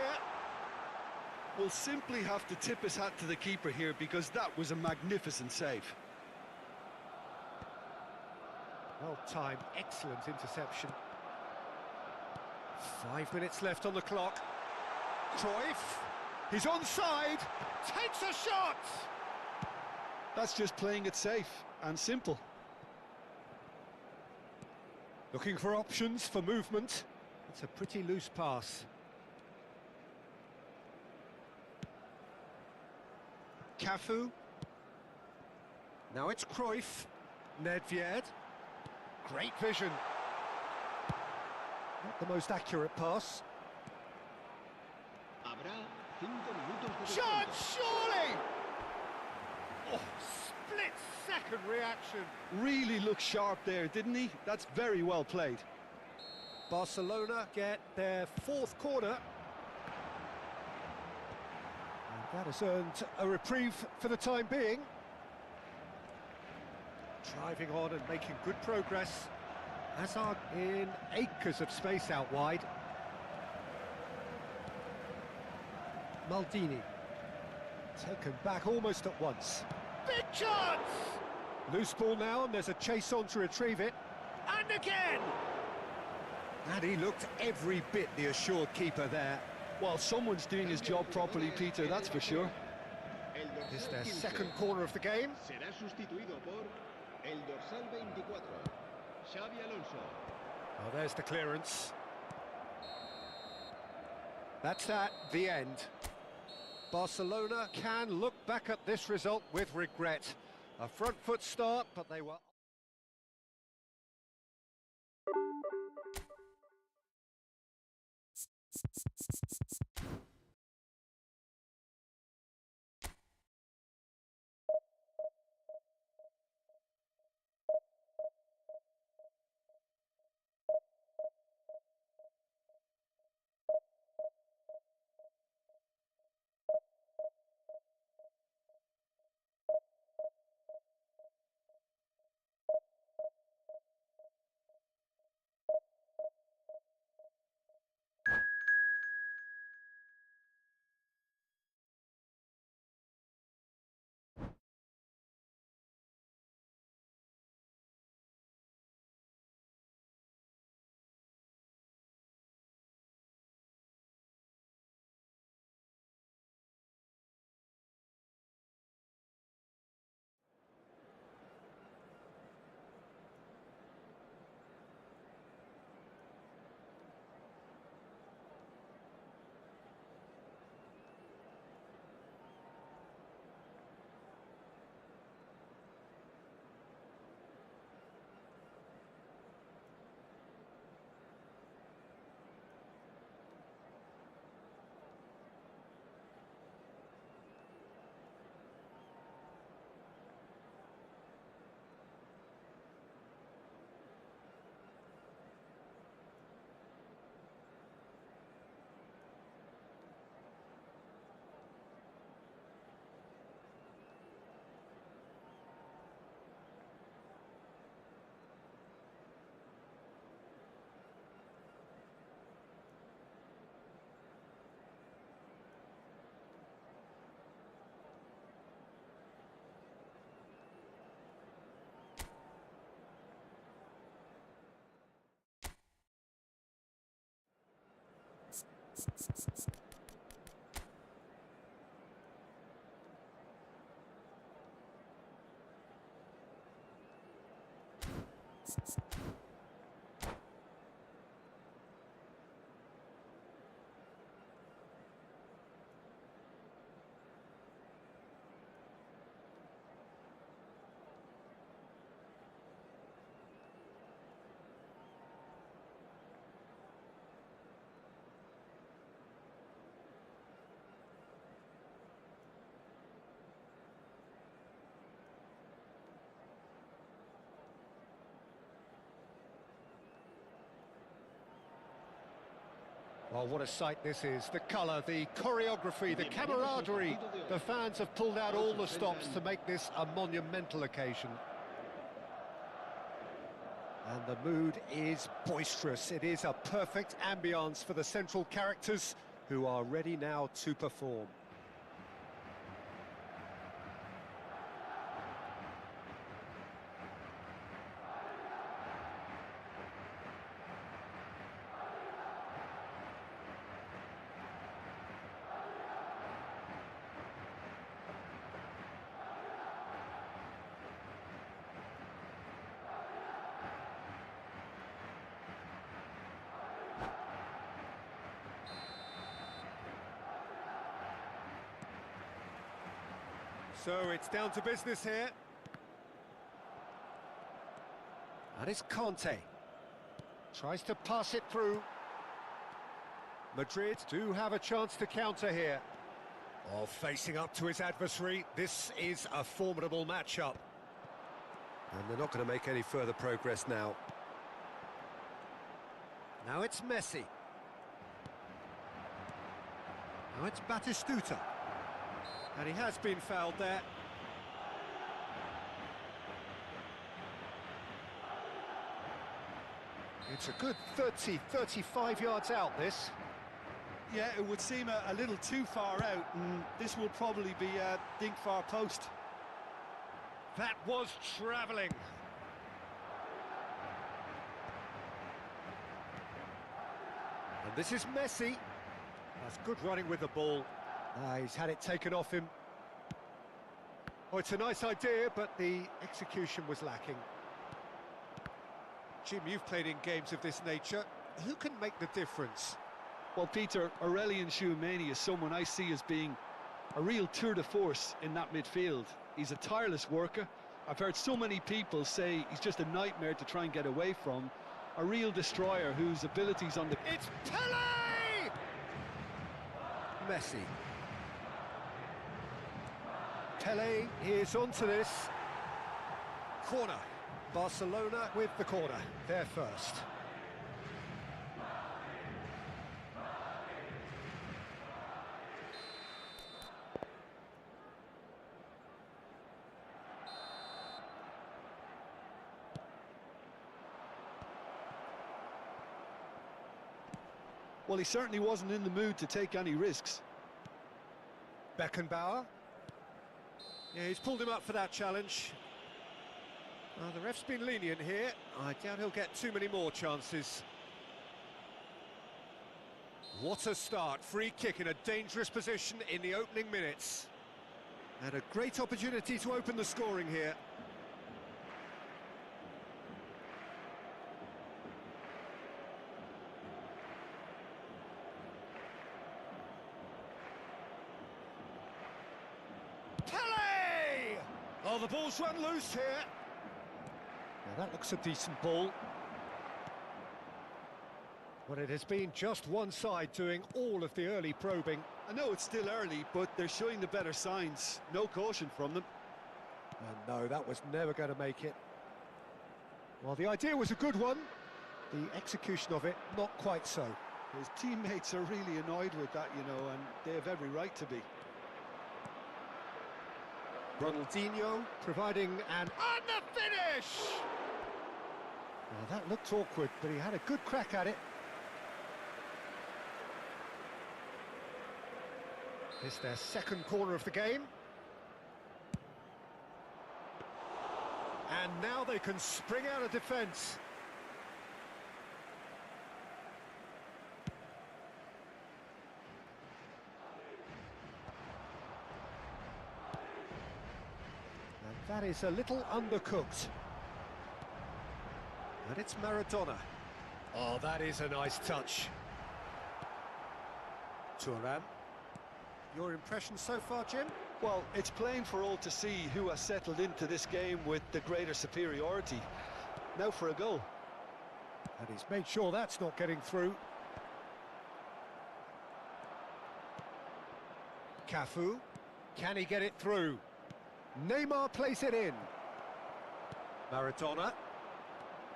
We'll simply have to tip his hat to the keeper here, because that was a magnificent save. Well timed, excellent interception. 5 minutes left on the clock. Cruyff, he's onside, takes a shot! That's just playing it safe and simple. Looking for options for movement. It's a pretty loose pass. Cafu. Now it's Cruyff. Nedved. Great vision. Not the most accurate pass. Habrá 5 minutos de Shot, descuento. surely! Oh, split-second reaction. Really looked sharp there, didn't he? That's very well played. Barcelona get their 4th corner. And that has earned a reprieve for the time being. Driving on and making good progress. Hazard in acres of space out wide. Maldini. Taken back almost at once. Big chance! Loose ball now, and there's a chase on to retrieve it. And again! And he looked every bit the assured keeper there. Well, someone's doing his job properly, Peter, that's for sure. El dorsal It's their 15 second corner of the game. será sustituido por el dorsal 24, Xavi Alonso. Oh, there's the clearance. That's that, the end. Barcelona can look back at this result with regret. A front foot start, but they were... Well, what a sight this is. The colour, the choreography, the camaraderie. The fans have pulled out all the stops to make this a monumental occasion. And the mood is boisterous. It is a perfect ambience for the central characters who are ready now to perform. So it's down to business here. And it's Conte. Tries to pass it through. Madrid do have a chance to counter here. Oh, facing up to his adversary, this is a formidable matchup. And they're not going to make any further progress now. Now it's Messi. Now it's Batistuta. And he has been fouled there. It's a good 35 yards out, this. Yeah, it would seem a little too far out, and this will probably be a dink far post. That was travelling. And this is Messi. That's good running with the ball. He's had it taken off him. Oh, it's a nice idea, but the execution was lacking. Jim, you've played in games of this nature. Who can make the difference? Well, Peter, Aurelien Tchouameni is someone I see as being a real tour de force in that midfield. He's a tireless worker. I've heard so many people say he's just a nightmare to try and get away from. A real destroyer whose abilities on the... It's Pele! Messi. Pele is onto this. Corner. Barcelona with the corner. They're first. Well, he certainly wasn't in the mood to take any risks. Beckenbauer. Yeah, he's pulled him up for that challenge. The ref's been lenient here. I doubt he'll get too many more chances. What a start. Free kick in a dangerous position in the opening minutes. And a great opportunity to open the scoring here. Pele! Oh, the ball's run loose here. Now that looks a decent ball. Well, it has been just one side doing all of the early probing. I know it's still early, but they're showing the better signs. No caution from them. And no, that was never going to make it. Well, the idea was a good one. The execution of it, not quite so. His teammates are really annoyed with that, you know, and they have every right to be. Ronaldinho providing an... And the finish! Well, that looked awkward, but he had a good crack at it. It's their second corner of the game. And now they can spring out of defence. And that is a little undercooked. And it's Maradona. Oh, that is a nice touch. Thuram. Your impression so far, Jim? Well, it's plain for all to see who has settled into this game with the greater superiority. Now for a goal. And he's made sure that's not getting through. Cafu. Can he get it through? Neymar plays it in. Maradona.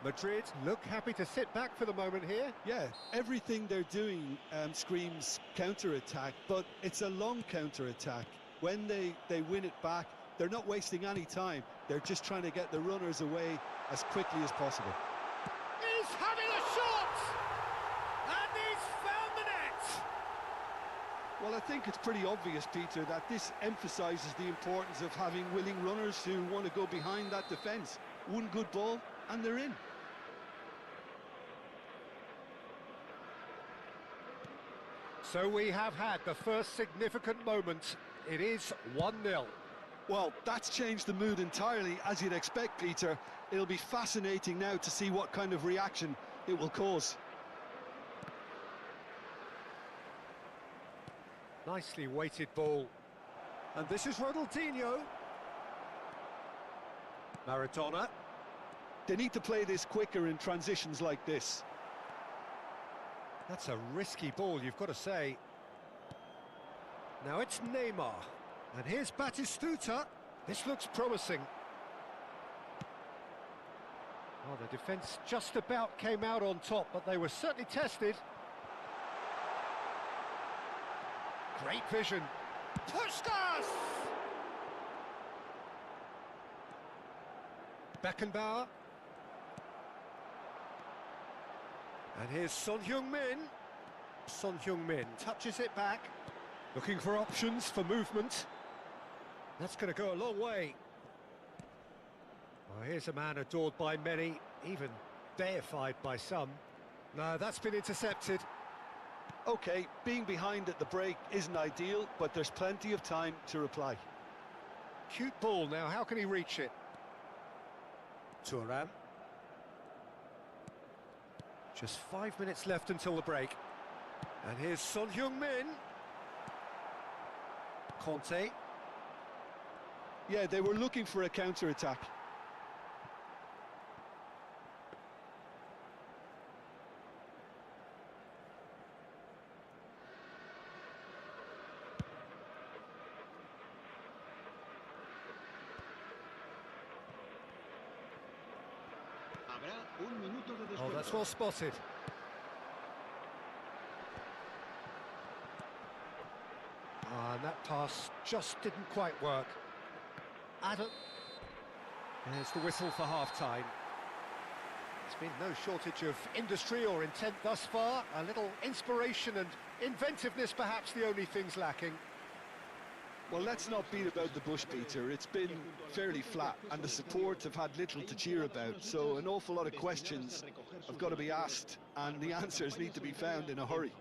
Madrid look happy to sit back for the moment here. Yeah, everything they're doing screams counter-attack, but it's a long counter-attack. When they win it back, they're not wasting any time. They're just trying to get the runners away as quickly as possible. He's having a shot! And he's found the net! Well, I think it's pretty obvious, Peter, that this emphasises the importance of having willing runners who want to go behind that defence. One good ball, and they're in. So we have had the first significant moment. It is 1-0. Well, that's changed the mood entirely, as you'd expect, Peter. It'll be fascinating now to see what kind of reaction it will cause. Nicely weighted ball. And this is Ronaldinho. Maradona. They need to play this quicker in transitions like this. That's a risky ball, you've got to say. Now it's Neymar. And here's Batistuta. This looks promising. Oh, the defence just about came out on top, but they were certainly tested. Great vision. Puskas! Beckenbauer. And here's Son Heung-min. Son Heung-min touches it back. Looking for options for movement. That's going to go a long way. Well, here's a man adored by many, even deified by some. No, that's been intercepted. OK, being behind at the break isn't ideal, but there's plenty of time to reply. Cute ball now, how can he reach it? Thuram. Just 5 minutes left until the break. And here's Son Heung-min. Conte. Yeah, they were looking for a counter-attack. Oh, that's well spotted. And that pass just didn't quite work. Adam. There's the whistle for half-time. There's been no shortage of industry or intent thus far. A little inspiration and inventiveness, perhaps the only things lacking. Well, let's not beat about the bush, Peter. It's been fairly flat, and the support have had little to cheer about, so an awful lot of questions have got to be asked, and the answers need to be found in a hurry.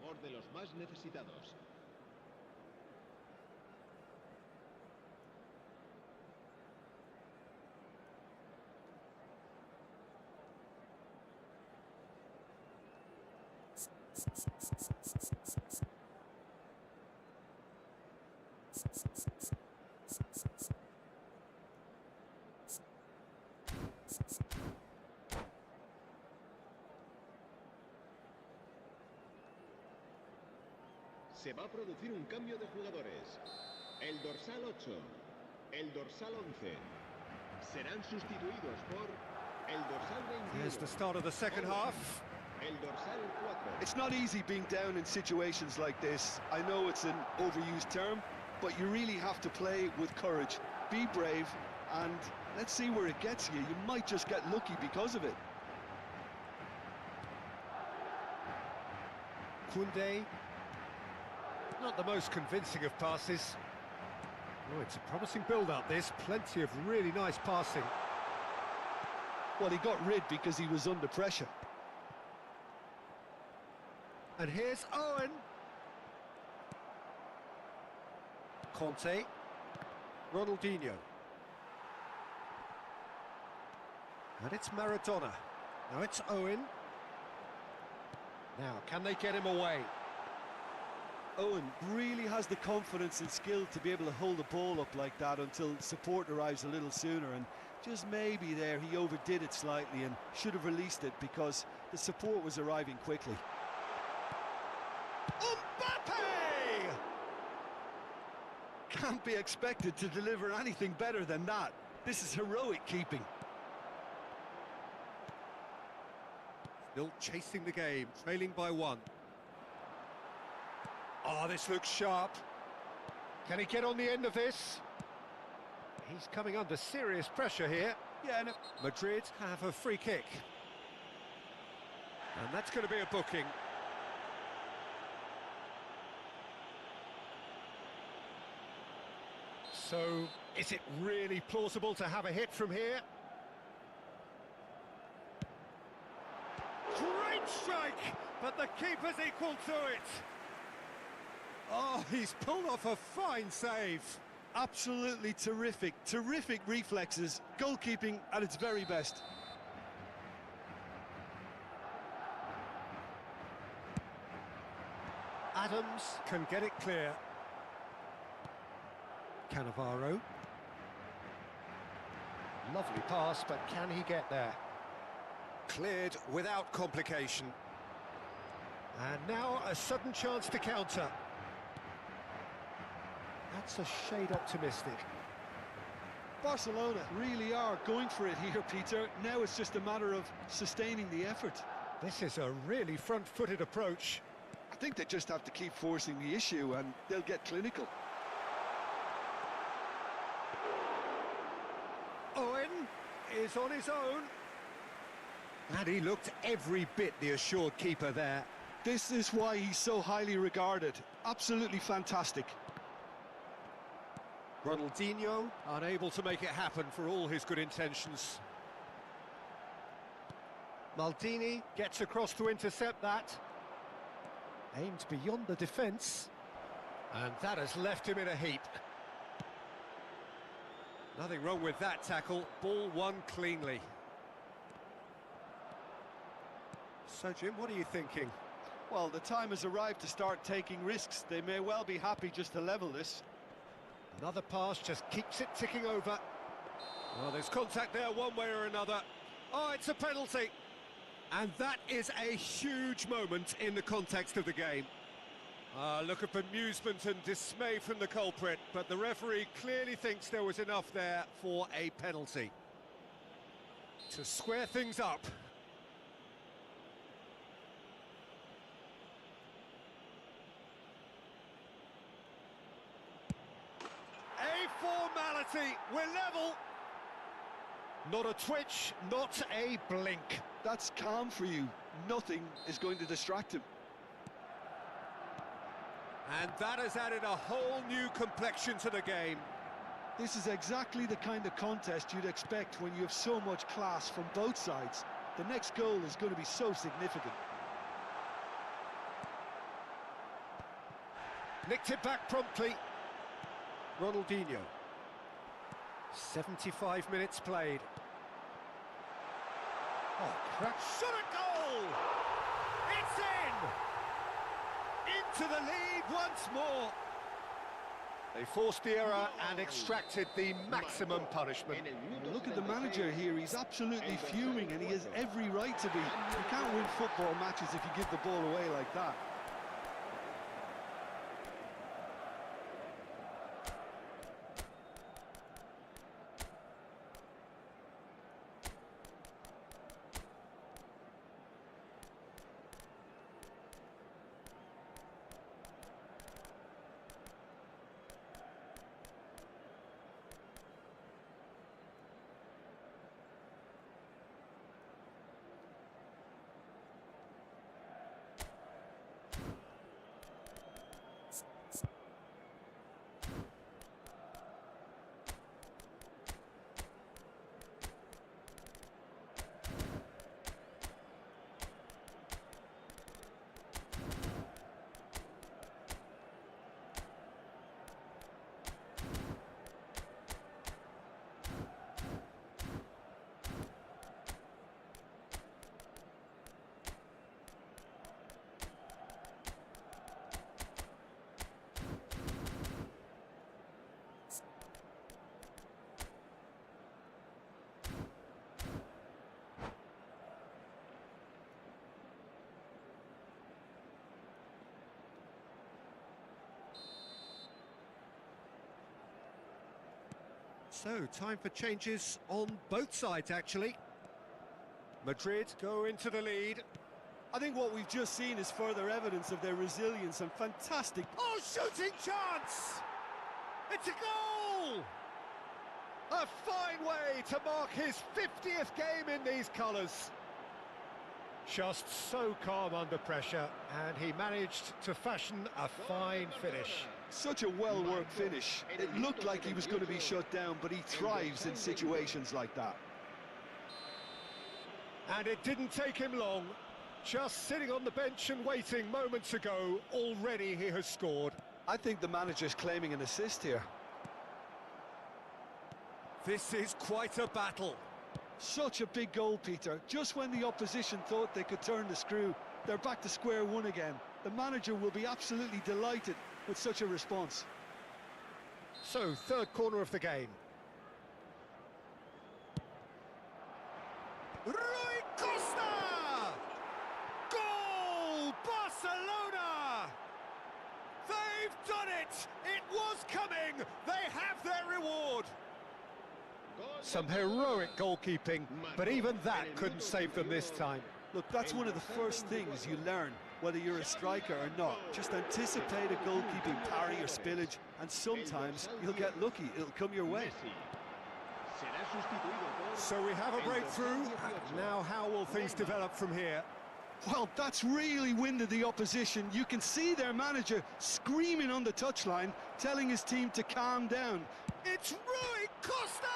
Se va a producir un cambio de jugadores. El dorsal 8, el dorsal 11 serán sustituidos por el dorsal 21. Here's the start of the second half. El dorsal 4. It's not easy being down in situations like this. I know it's an overused term, but you really have to play with courage. Be brave, and let's see where it gets you. You might just get lucky because of it. Koundé. Not the most convincing of passes. Oh, it's a promising build-up, this. Plenty of really nice passing. Well, he got rid because he was under pressure. And here's Owen. Conte. Ronaldinho. And it's Maradona. Now it's Owen. Now, can they get him away? Owen really has the confidence and skill to be able to hold the ball up like that until support arrives a little sooner, and just maybe there he overdid it slightly and should have released it because the support was arriving quickly. Mbappe! Can't be expected to deliver anything better than that. This is heroic keeping. Still chasing the game, trailing by one. Oh, this looks sharp. Can he get on the end of this? He's coming under serious pressure here. Yeah, no. Madrid have a free kick. And that's going to be a booking. So, is it really plausible to have a hit from here? Great strike! But the keeper's equal to it. Oh, he's pulled off a fine save. Absolutely terrific, terrific reflexes, goalkeeping at its very best. Adams can get it clear. Cannavaro. Lovely pass, but can he get there? Cleared without complication. And now a sudden chance to counter. That's a shade optimistic. Barcelona really are going for it here, Peter. Now it's just a matter of sustaining the effort. This is a really front-footed approach. I think they just have to keep forcing the issue and they'll get clinical. Owen is on his own. And he looked every bit the assured keeper there. This is why he's so highly regarded. Absolutely fantastic. Ronaldinho unable to make it happen for all his good intentions. Maldini gets across to intercept that. Aimed beyond the defence. And that has left him in a heap. Nothing wrong with that tackle. Ball won cleanly. So, Jim, what are you thinking? Well, the time has arrived to start taking risks. They may well be happy just to level this. Another pass just keeps it ticking over. Well, there's contact there one way or another. Oh, it's a penalty. And that is a huge moment in the context of the game. Look of amusement and dismay from the culprit, but the referee clearly thinks there was enough there for a penalty. To square things up. A formality, we're level. Not a twitch, not a blink. That's calm for you. Nothing is going to distract him. And that has added a whole new complexion to the game. This is exactly the kind of contest you'd expect when you have so much class from both sides. The next goal is going to be so significant. Nicked it back promptly. Ronaldinho. 75 minutes played. Oh, crack. Shot a goal! It's in! Into the lead once more. They forced the error and extracted the maximum punishment. Look at the manager here, he's absolutely fuming and he has every right to be. You can't win football matches if you give the ball away like that. So, time for changes on both sides, actually. Madrid go into the lead. I think what we've just seen is further evidence of their resilience and fantastic... Oh, shooting chance! It's a goal! A fine way to mark his 50th game in these colours. Just so calm under pressure, and he managed to fashion a fine finish. Such a well-worked finish. It looked like he was going to be shut down, but he thrives in situations like that. And it didn't take him long. Just sitting on the bench and waiting moments ago, already he has scored. I think the manager's claiming an assist here. This is quite a battle. Such a big goal, Peter. Just when the opposition thought they could turn the screw, they're back to square one again. The manager will be absolutely delighted with such a response. So, third corner of the game. Rui Costa! Goal! Barcelona! They've done it! It was coming! They have their reward! Some heroic goalkeeping, but even that couldn't save them this time. Look, that's one of the first things you learn, whether you're a striker or not. Just anticipate a goalkeeping parry or spillage, and sometimes you'll get lucky, it'll come your way. So we have a breakthrough. Now how will things develop from here? Well, that's really winded the opposition. You can see their manager screaming on the touchline, telling his team to calm down. It's Rui Costa!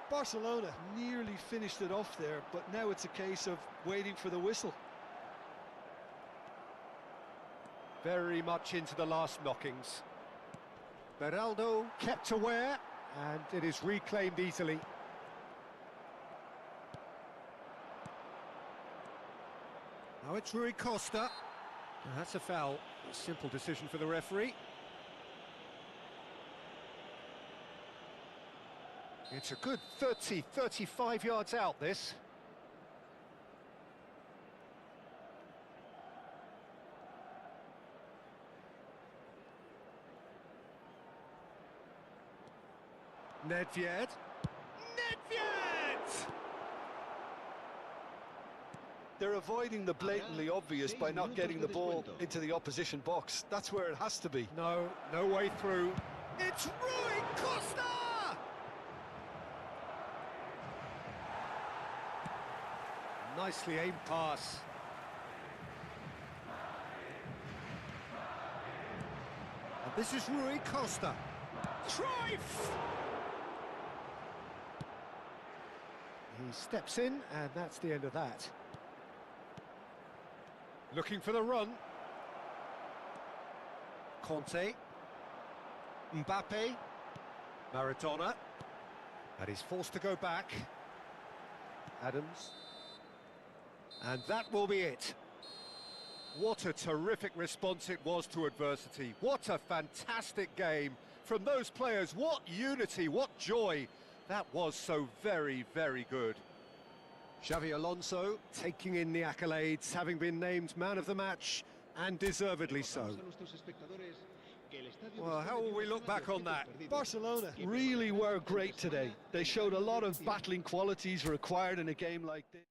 Barcelona nearly finished it off there, but now it's a case of waiting for the whistle. Very much into the last knockings. Beraldo kept aware, and it is reclaimed easily. Now it's Rui Costa. Now that's a foul. A simple decision for the referee. It's a good 30, 35 yards out, this. Nedved. Nedved! They're avoiding the blatantly obvious by not getting the ball into the opposition box. That's where it has to be. No, no way through. It's Rui Costa! Nicely aimed pass. And this is Rui Costa. Cruyff! He steps in, and that's the end of that. Looking for the run. Conte. Mbappe. Maradona. And he's forced to go back. Adams. And that will be it. What a terrific response it was to adversity. What a fantastic game from those players. What unity, what joy. That was so very, very good. Xavi Alonso taking in the accolades, having been named man of the match, and deservedly so. Well, how will we look back on that? Barcelona really were great today. They showed a lot of battling qualities required in a game like this.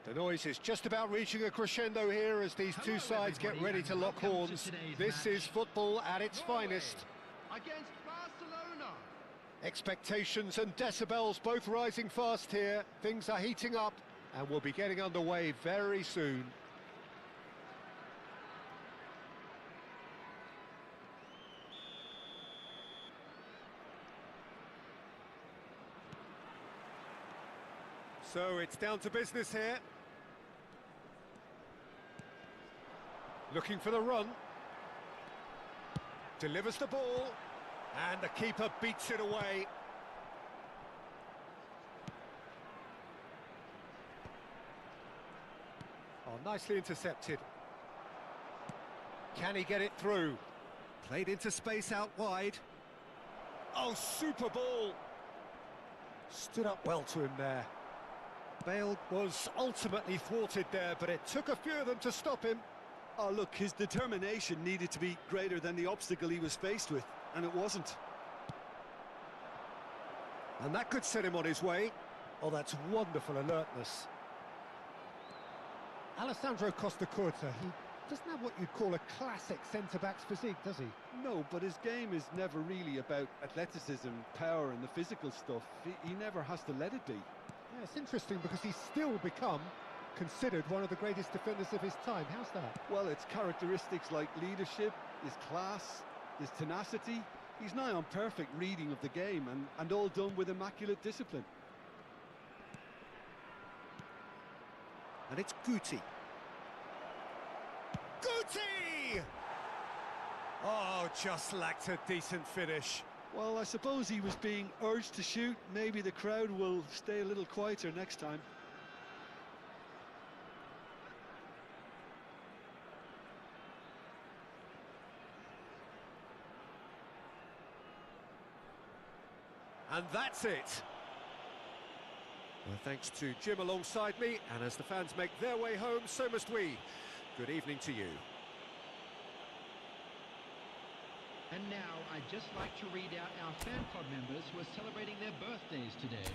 The noise is just about reaching a crescendo here as these two sides get ready to lock horns. This is football at its finest. Against Barcelona. Expectations and decibels both rising fast here. Things are heating up and we'll be getting underway very soon. So it's down to business here. Looking for the run. Delivers the ball. And the keeper beats it away. Oh, nicely intercepted. Can he get it through? Played into space out wide. Oh, super ball. Stood up well to him there. Bale was ultimately thwarted there, but it took a few of them to stop him. Oh, look, his determination needed to be greater than the obstacle he was faced with, and it wasn't. And that could set him on his way. Oh, that's wonderful alertness. Alessandro Costacurta, he doesn't have what you'd call a classic centre-back's physique, does he? No, but his game is never really about athleticism, power and the physical stuff. He never has to let it be. Yeah, it's interesting because he's still become considered one of the greatest defenders of his time. How's that? Well, it's characteristics like leadership, his class, his tenacity. He's nigh on perfect reading of the game and all done with immaculate discipline. And it's Guti. Guti! Oh, just lacked a decent finish. Well, I suppose he was being urged to shoot. Maybe the crowd will stay a little quieter next time. And that's it. Well, thanks to Jim alongside me, and as the fans make their way home, so must we. Good evening to you. And now, I'd just like to read out our fan club members who are celebrating their birthdays today.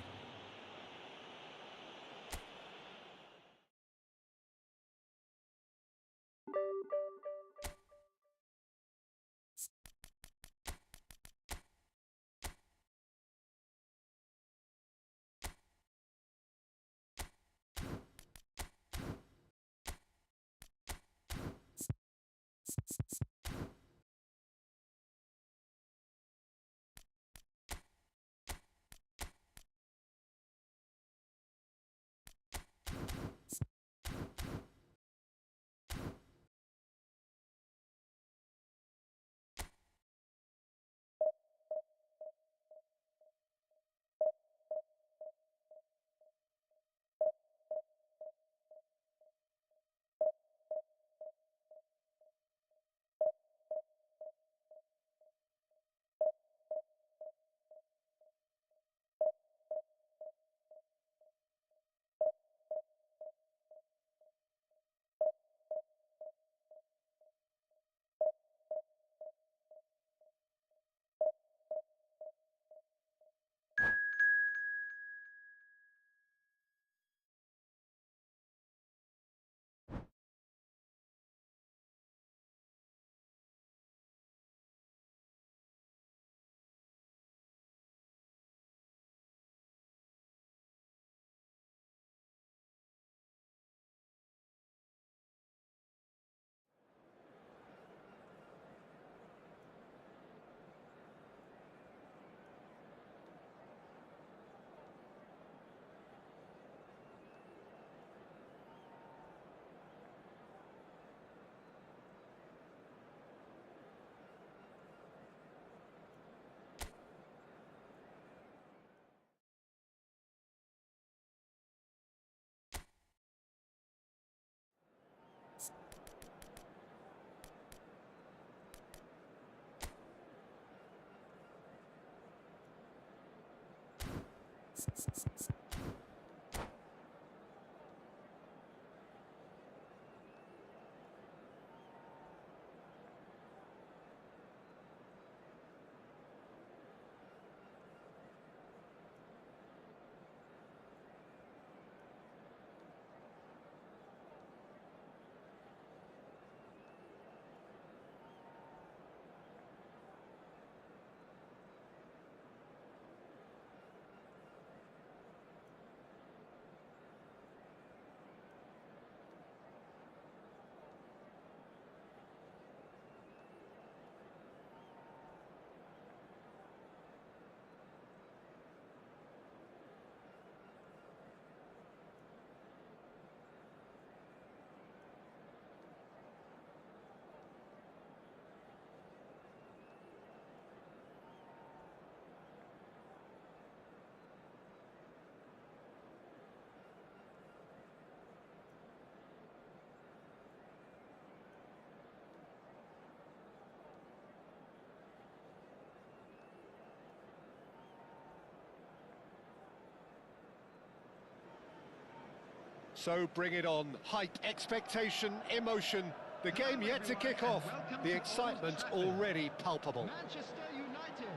So bring it on. Hype, expectation, emotion. The game yet to kick off. The excitement already palpable. Manchester United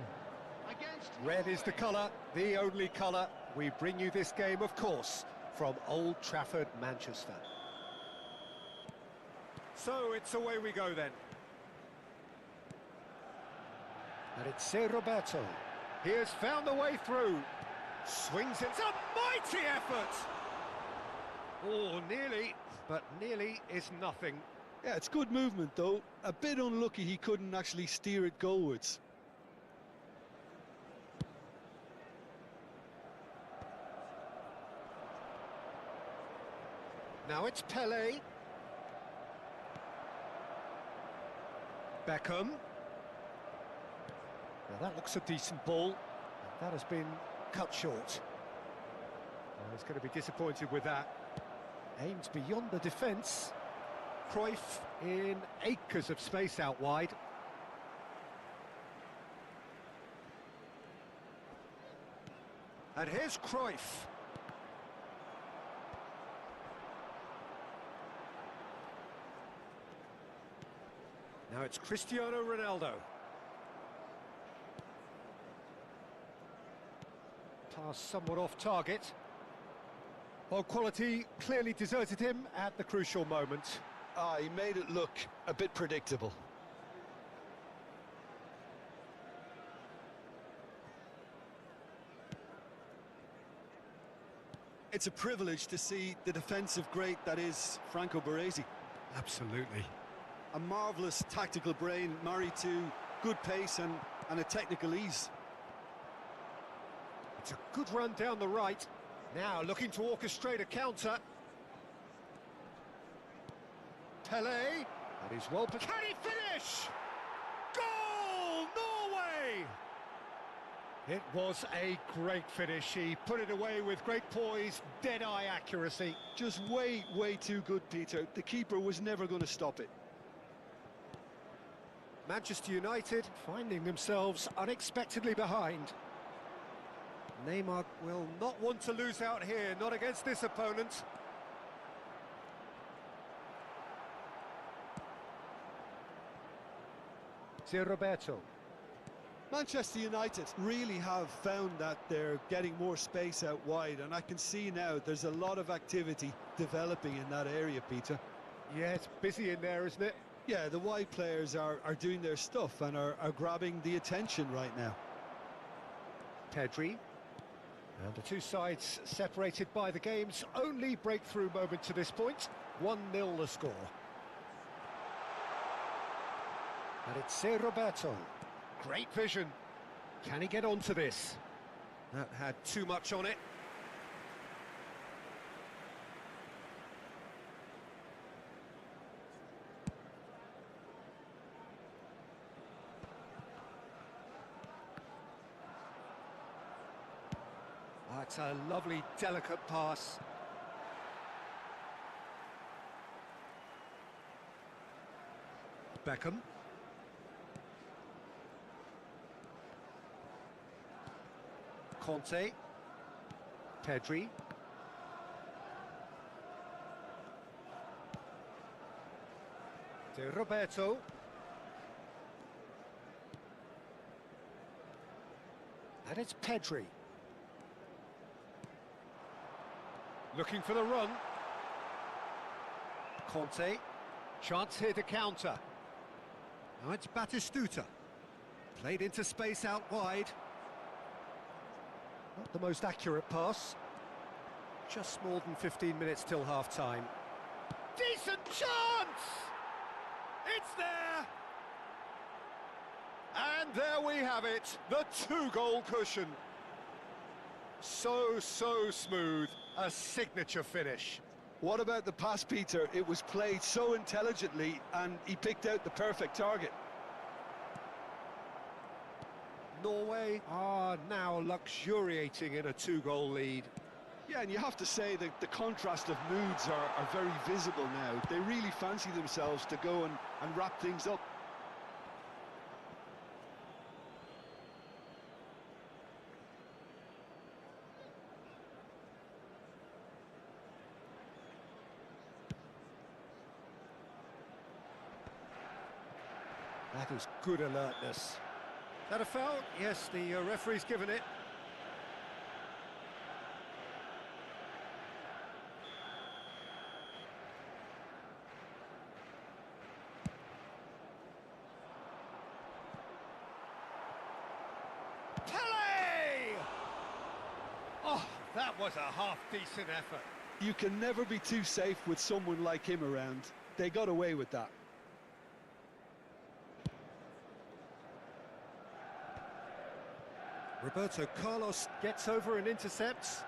against Red is the colour, the only colour. We bring you this game, of course, from Old Trafford, Manchester. So it's away we go then. And it's Ser Roberto. He has found the way through. Swings it. It's a mighty effort! Oh, nearly, but nearly is nothing. Yeah, it's good movement though. A bit unlucky he couldn't actually steer it goalwards. Now it's Pele. Beckham. Now that looks a decent ball. And that has been cut short. Well, he's going to be disappointed with that. Aimed beyond the defence. Cruyff in acres of space out wide. And here's Cruyff. Now it's Cristiano Ronaldo. Pass somewhat off target. Well, quality clearly deserted him at the crucial moment. He made it look a bit predictable. It's a privilege to see the defensive great that is Franco Baresi. Absolutely. A marvellous tactical brain married to good pace and a technical ease. It's a good run down the right. Now looking to orchestrate a counter. Pele. That is well... Can he finish? Goal! Norway! It was a great finish. He put it away with great poise, dead-eye accuracy. Just way too good, Peter. The keeper was never going to stop it. Manchester United finding themselves unexpectedly behind. Neymar will not want to lose out here, not against this opponent. Ser Roberto. Manchester United really have found that they're getting more space out wide, and I can see now there's a lot of activity developing in that area, Peter. Yeah, it's busy in there, isn't it? Yeah, the wide players are doing their stuff and are grabbing the attention right now. Pedri. And the two sides separated by the game's only breakthrough moment to this point. 1-0 the score. And it's Ser Roberto. Great vision. Can he get onto this? That had too much on it. Oh, it's a lovely, delicate pass. Beckham. Conte. Pedri. De Roberto. And it's Pedri. Looking for the run. Conte. Chance here to counter. Now it's Batistuta. Played into space out wide. Not the most accurate pass. Just more than 15 minutes till half-time. Decent chance! It's there! And there we have it, the two-goal cushion. So smooth, a signature finish. What about the pass, Peter? It was played so intelligently and he picked out the perfect target. Norway are now luxuriating in a two-goal lead. Yeah, and you have to say that the contrast of moods are very visible now. They really fancy themselves to go and wrap things up. That is good alertness. Is that a foul? Yes, the referee's given it. Pele! Oh, that was a half-decent effort. You can never be too safe with someone like him around. They got away with that. Roberto Carlos gets over and intercepts.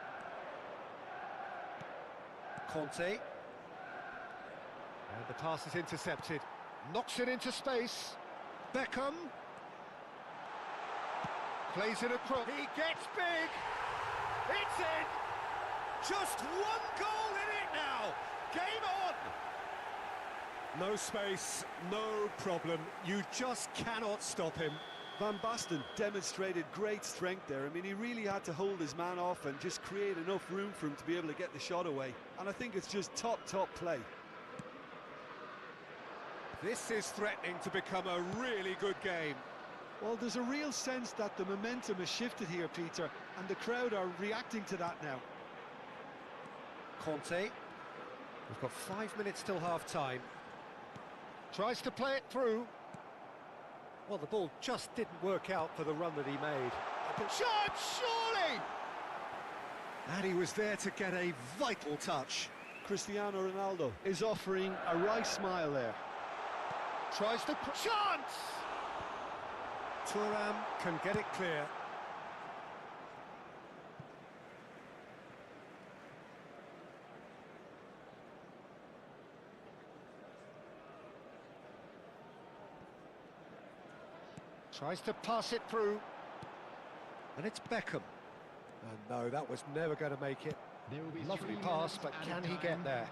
Conte. And the pass is intercepted. Knocks it into space. Beckham. Plays it across. He gets big. It's in. Just one goal in it now. Game on. No space, no problem. You just cannot stop him. Van Basten demonstrated great strength there. I mean, he really had to hold his man off and just create enough room for him to be able to get the shot away. And I think it's just top play. This is threatening to become a really good game. Well, there's a real sense that the momentum has shifted here, Peter, and the crowd are reacting to that now. Conte. We've got 5 minutes till half-time. Tries to play it through. Well, the ball just didn't work out for the run that he made. Shot, surely! And he was there to get a vital touch. Cristiano Ronaldo is offering a wry smile there. Tries to... Chance! Thuram can get it clear. Tries to pass it through. And it's Beckham. And no, that was never going to make it. There will be Lovely 3 pass, minutes but at can a he get time. there?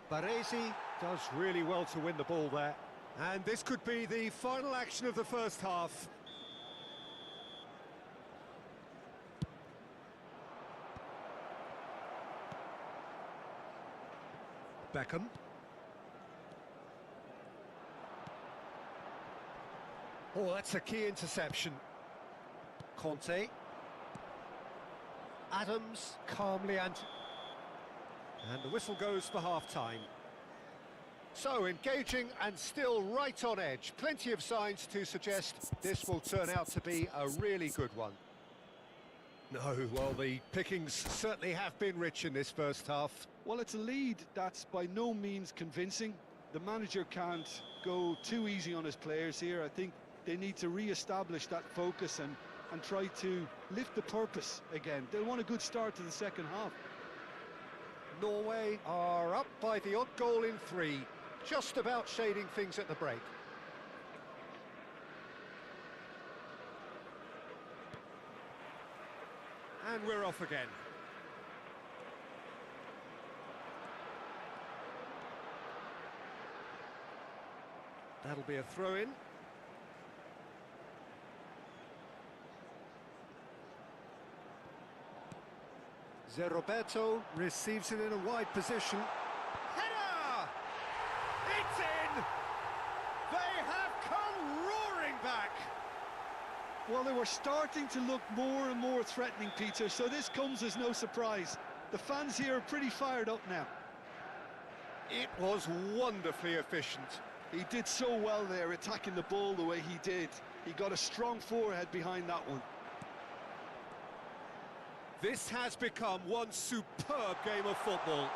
Baresi does really well to win the ball there. And this could be the final action of the first half. Beckham. Oh, that's a key interception. Conte. Adams calmly and the whistle goes for half-time. So, engaging and still right on edge. Plenty of signs to suggest this will turn out to be a really good one. No, well, the pickings certainly have been rich in this first half. Well, it's a lead that's by no means convincing. The manager can't go too easy on his players here. I think they need to re-establish that focus and try to lift the purpose again. They want a good start to the second half. Norway are up by the odd goal in 3, just about shading things at the break. And we're off again. That'll be a throw-in. Roberto receives it in a wide position. Header! It's in! They have come roaring back! Well, they were starting to look more and more threatening, Peter, so this comes as no surprise. The fans here are pretty fired up now. It was wonderfully efficient. He did so well there, attacking the ball the way he did. He got a strong forehead behind that one. This has become one superb game of football.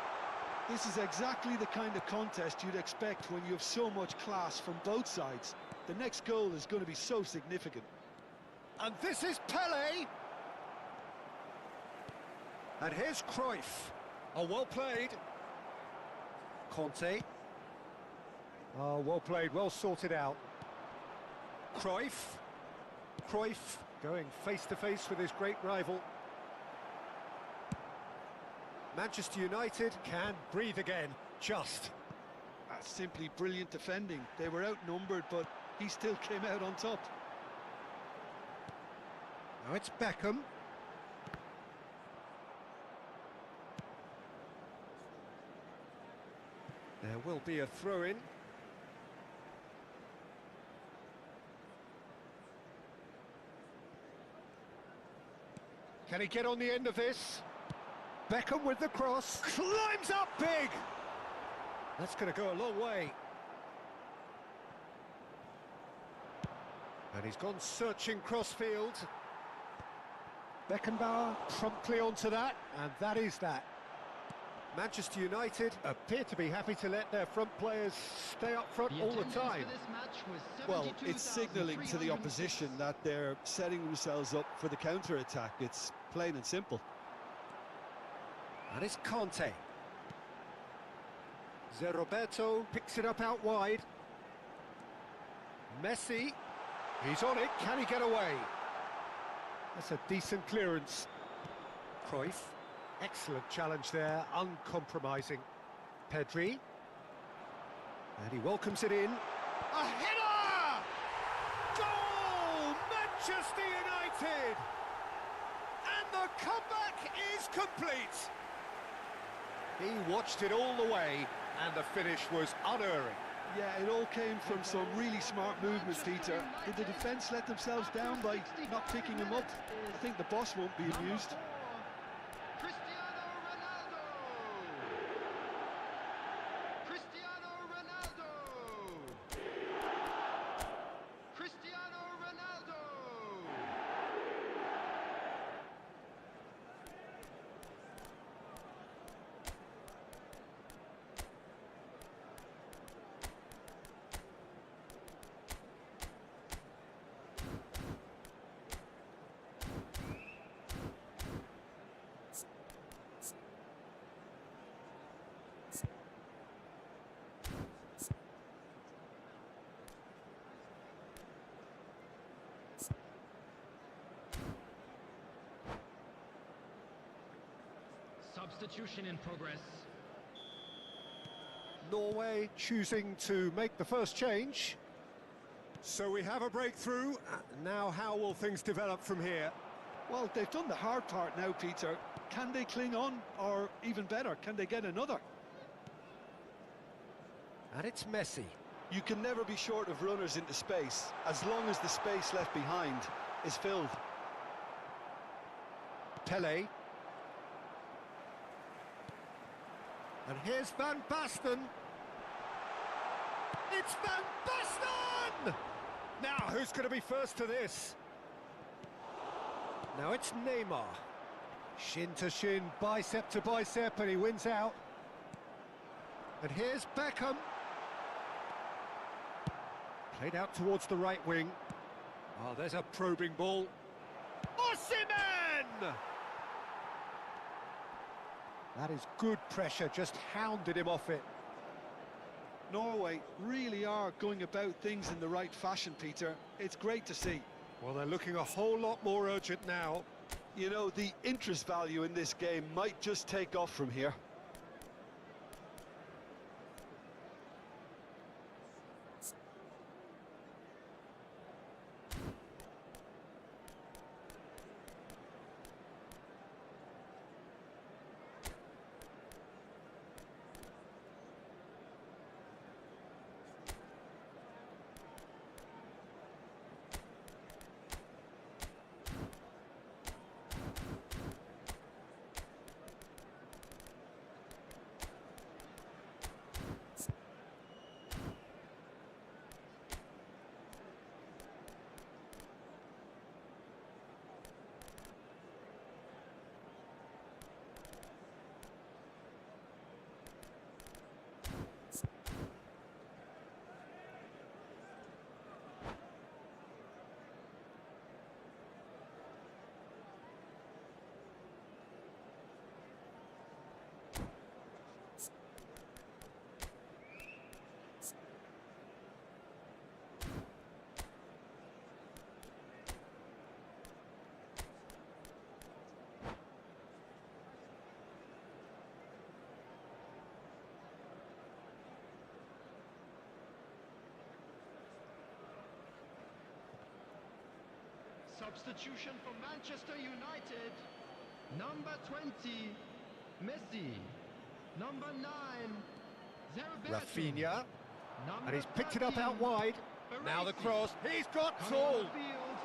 This is exactly the kind of contest you'd expect when you have so much class from both sides. The next goal is going to be so significant. And this is Pele. And here's Cruyff. Oh, well played. Conte. Oh, well played, well sorted out. Cruyff. Cruyff going face-to-face with his great rival. Manchester United can breathe again, just. That's simply brilliant defending. They were outnumbered, but he still came out on top. Now it's Beckham. There will be a throw-in. Can he get on the end of this? Beckham with the cross. Climbs up big! That's going to go a long way. And he's gone searching crossfield. Beckenbauer promptly onto that, and that is that. Manchester United appear to be happy to let their front players stay up front all the time. Well, it's signalling to the opposition that they're setting themselves up for the counter-attack. It's plain and simple. And it's Conte. Zé Roberto picks it up out wide. Messi, he's on it, can he get away? That's a decent clearance. Cruyff, excellent challenge there, uncompromising. Pedri, and he welcomes it in. A header! Goal! Manchester United! And the comeback is complete. He watched it all the way, and the finish was unerring. Yeah, it all came from some really smart movement, Peter. Did the defence let themselves down by not picking him up? I think the boss won't be amused. Cristiano Ronaldo! Cristiano Ronaldo! Cristiano Ronaldo! Substitution in progress. Norway choosing to make the first change. So we have a breakthrough. Now how will things develop from here? Well, they've done the hard part now, Peter. Can they cling on, or even better, can they get another? And it's Messi. You can never be short of runners into space, as long as the space left behind is filled. Pele. And here's Van Basten. It's Van Basten! Now, who's going to be first to this? Now it's Neymar. Shin to shin, bicep to bicep, and he wins out. And here's Beckham. Played out towards the right wing. Oh, there's a probing ball. Osimhen! That is good pressure, just hounded him off it. Norway really are going about things in the right fashion, Peter. It's great to see. Well, they're looking a whole lot more urgent now. You know, the interest value in this game might just take off from here. Substitution for Manchester United. Number 20, Messi. Number 9, Zé Roberto. Rafinha. Number And he's picked it up 13, out wide. Now the Baresi. cross. He's got Coming on tall. the field,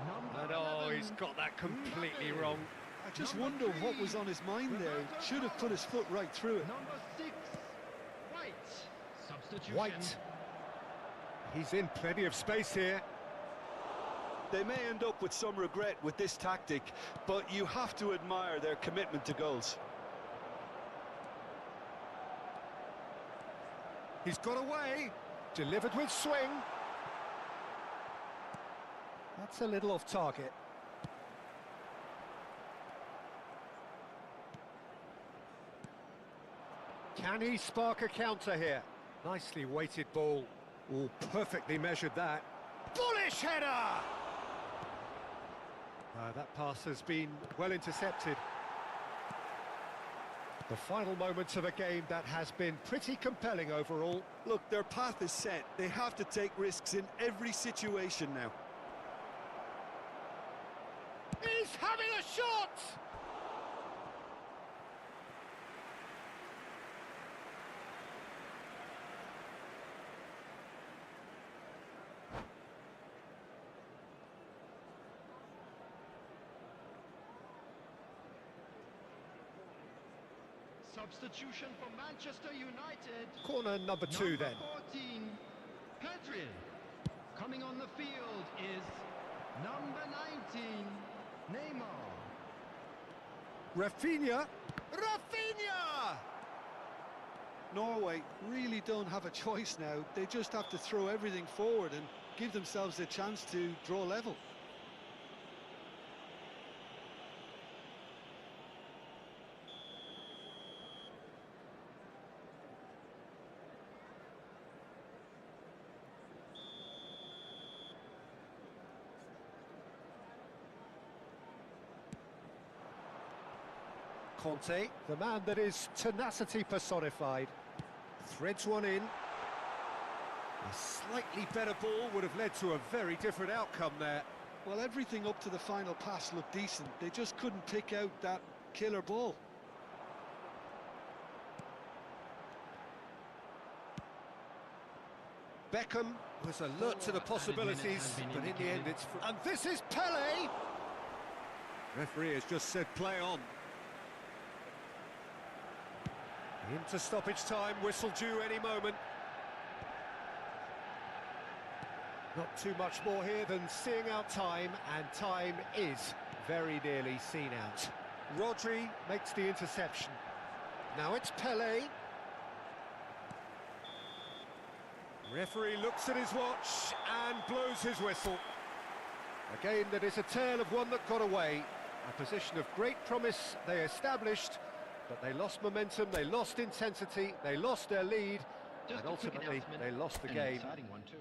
number And oh, 11, he's got that completely wrong. I just Number wonder what 3, was on his mind there. Roberto Should have put his Carlos. foot right through it. Number 6, White. Substitution. White. He's in plenty of space here. They may end up with some regret with this tactic, but you have to admire their commitment to goals. He's got away. Delivered with swing. That's a little off target. Can he spark a counter here? Nicely weighted ball. Oh, perfectly measured that. Bullish header! That pass has been well intercepted. The final moments of a game that has been pretty compelling overall. Look, their path is set. They have to take risks in every situation now. He's having a shot! Substitution for Manchester United. Corner number 2 then. Number 14, Pedri. Coming on the field is number 19, Neymar. Rafinha. Rafinha! Norway really don't have a choice now. They just have to throw everything forward and give themselves a chance to draw level. Conte, the man that is tenacity personified, threads one in. A slightly better ball would have led to a very different outcome there. Well, everything up to the final pass looked decent. They just couldn't pick out that killer ball. Beckham was alert to the possibilities, but in the end it's... And this is Pele! Referee has just said play on. Into stoppage time, whistle due any moment. Not too much more here than seeing out time, and time is very nearly seen out. Rodri makes the interception. Now it's Pele. Referee looks at his watch and blows his whistle. A game that is a tale of one that got away. A position of great promise they established, but they lost momentum, they lost intensity, they lost their lead, Just and a quick ultimately announcement, they lost the an game. exciting one too.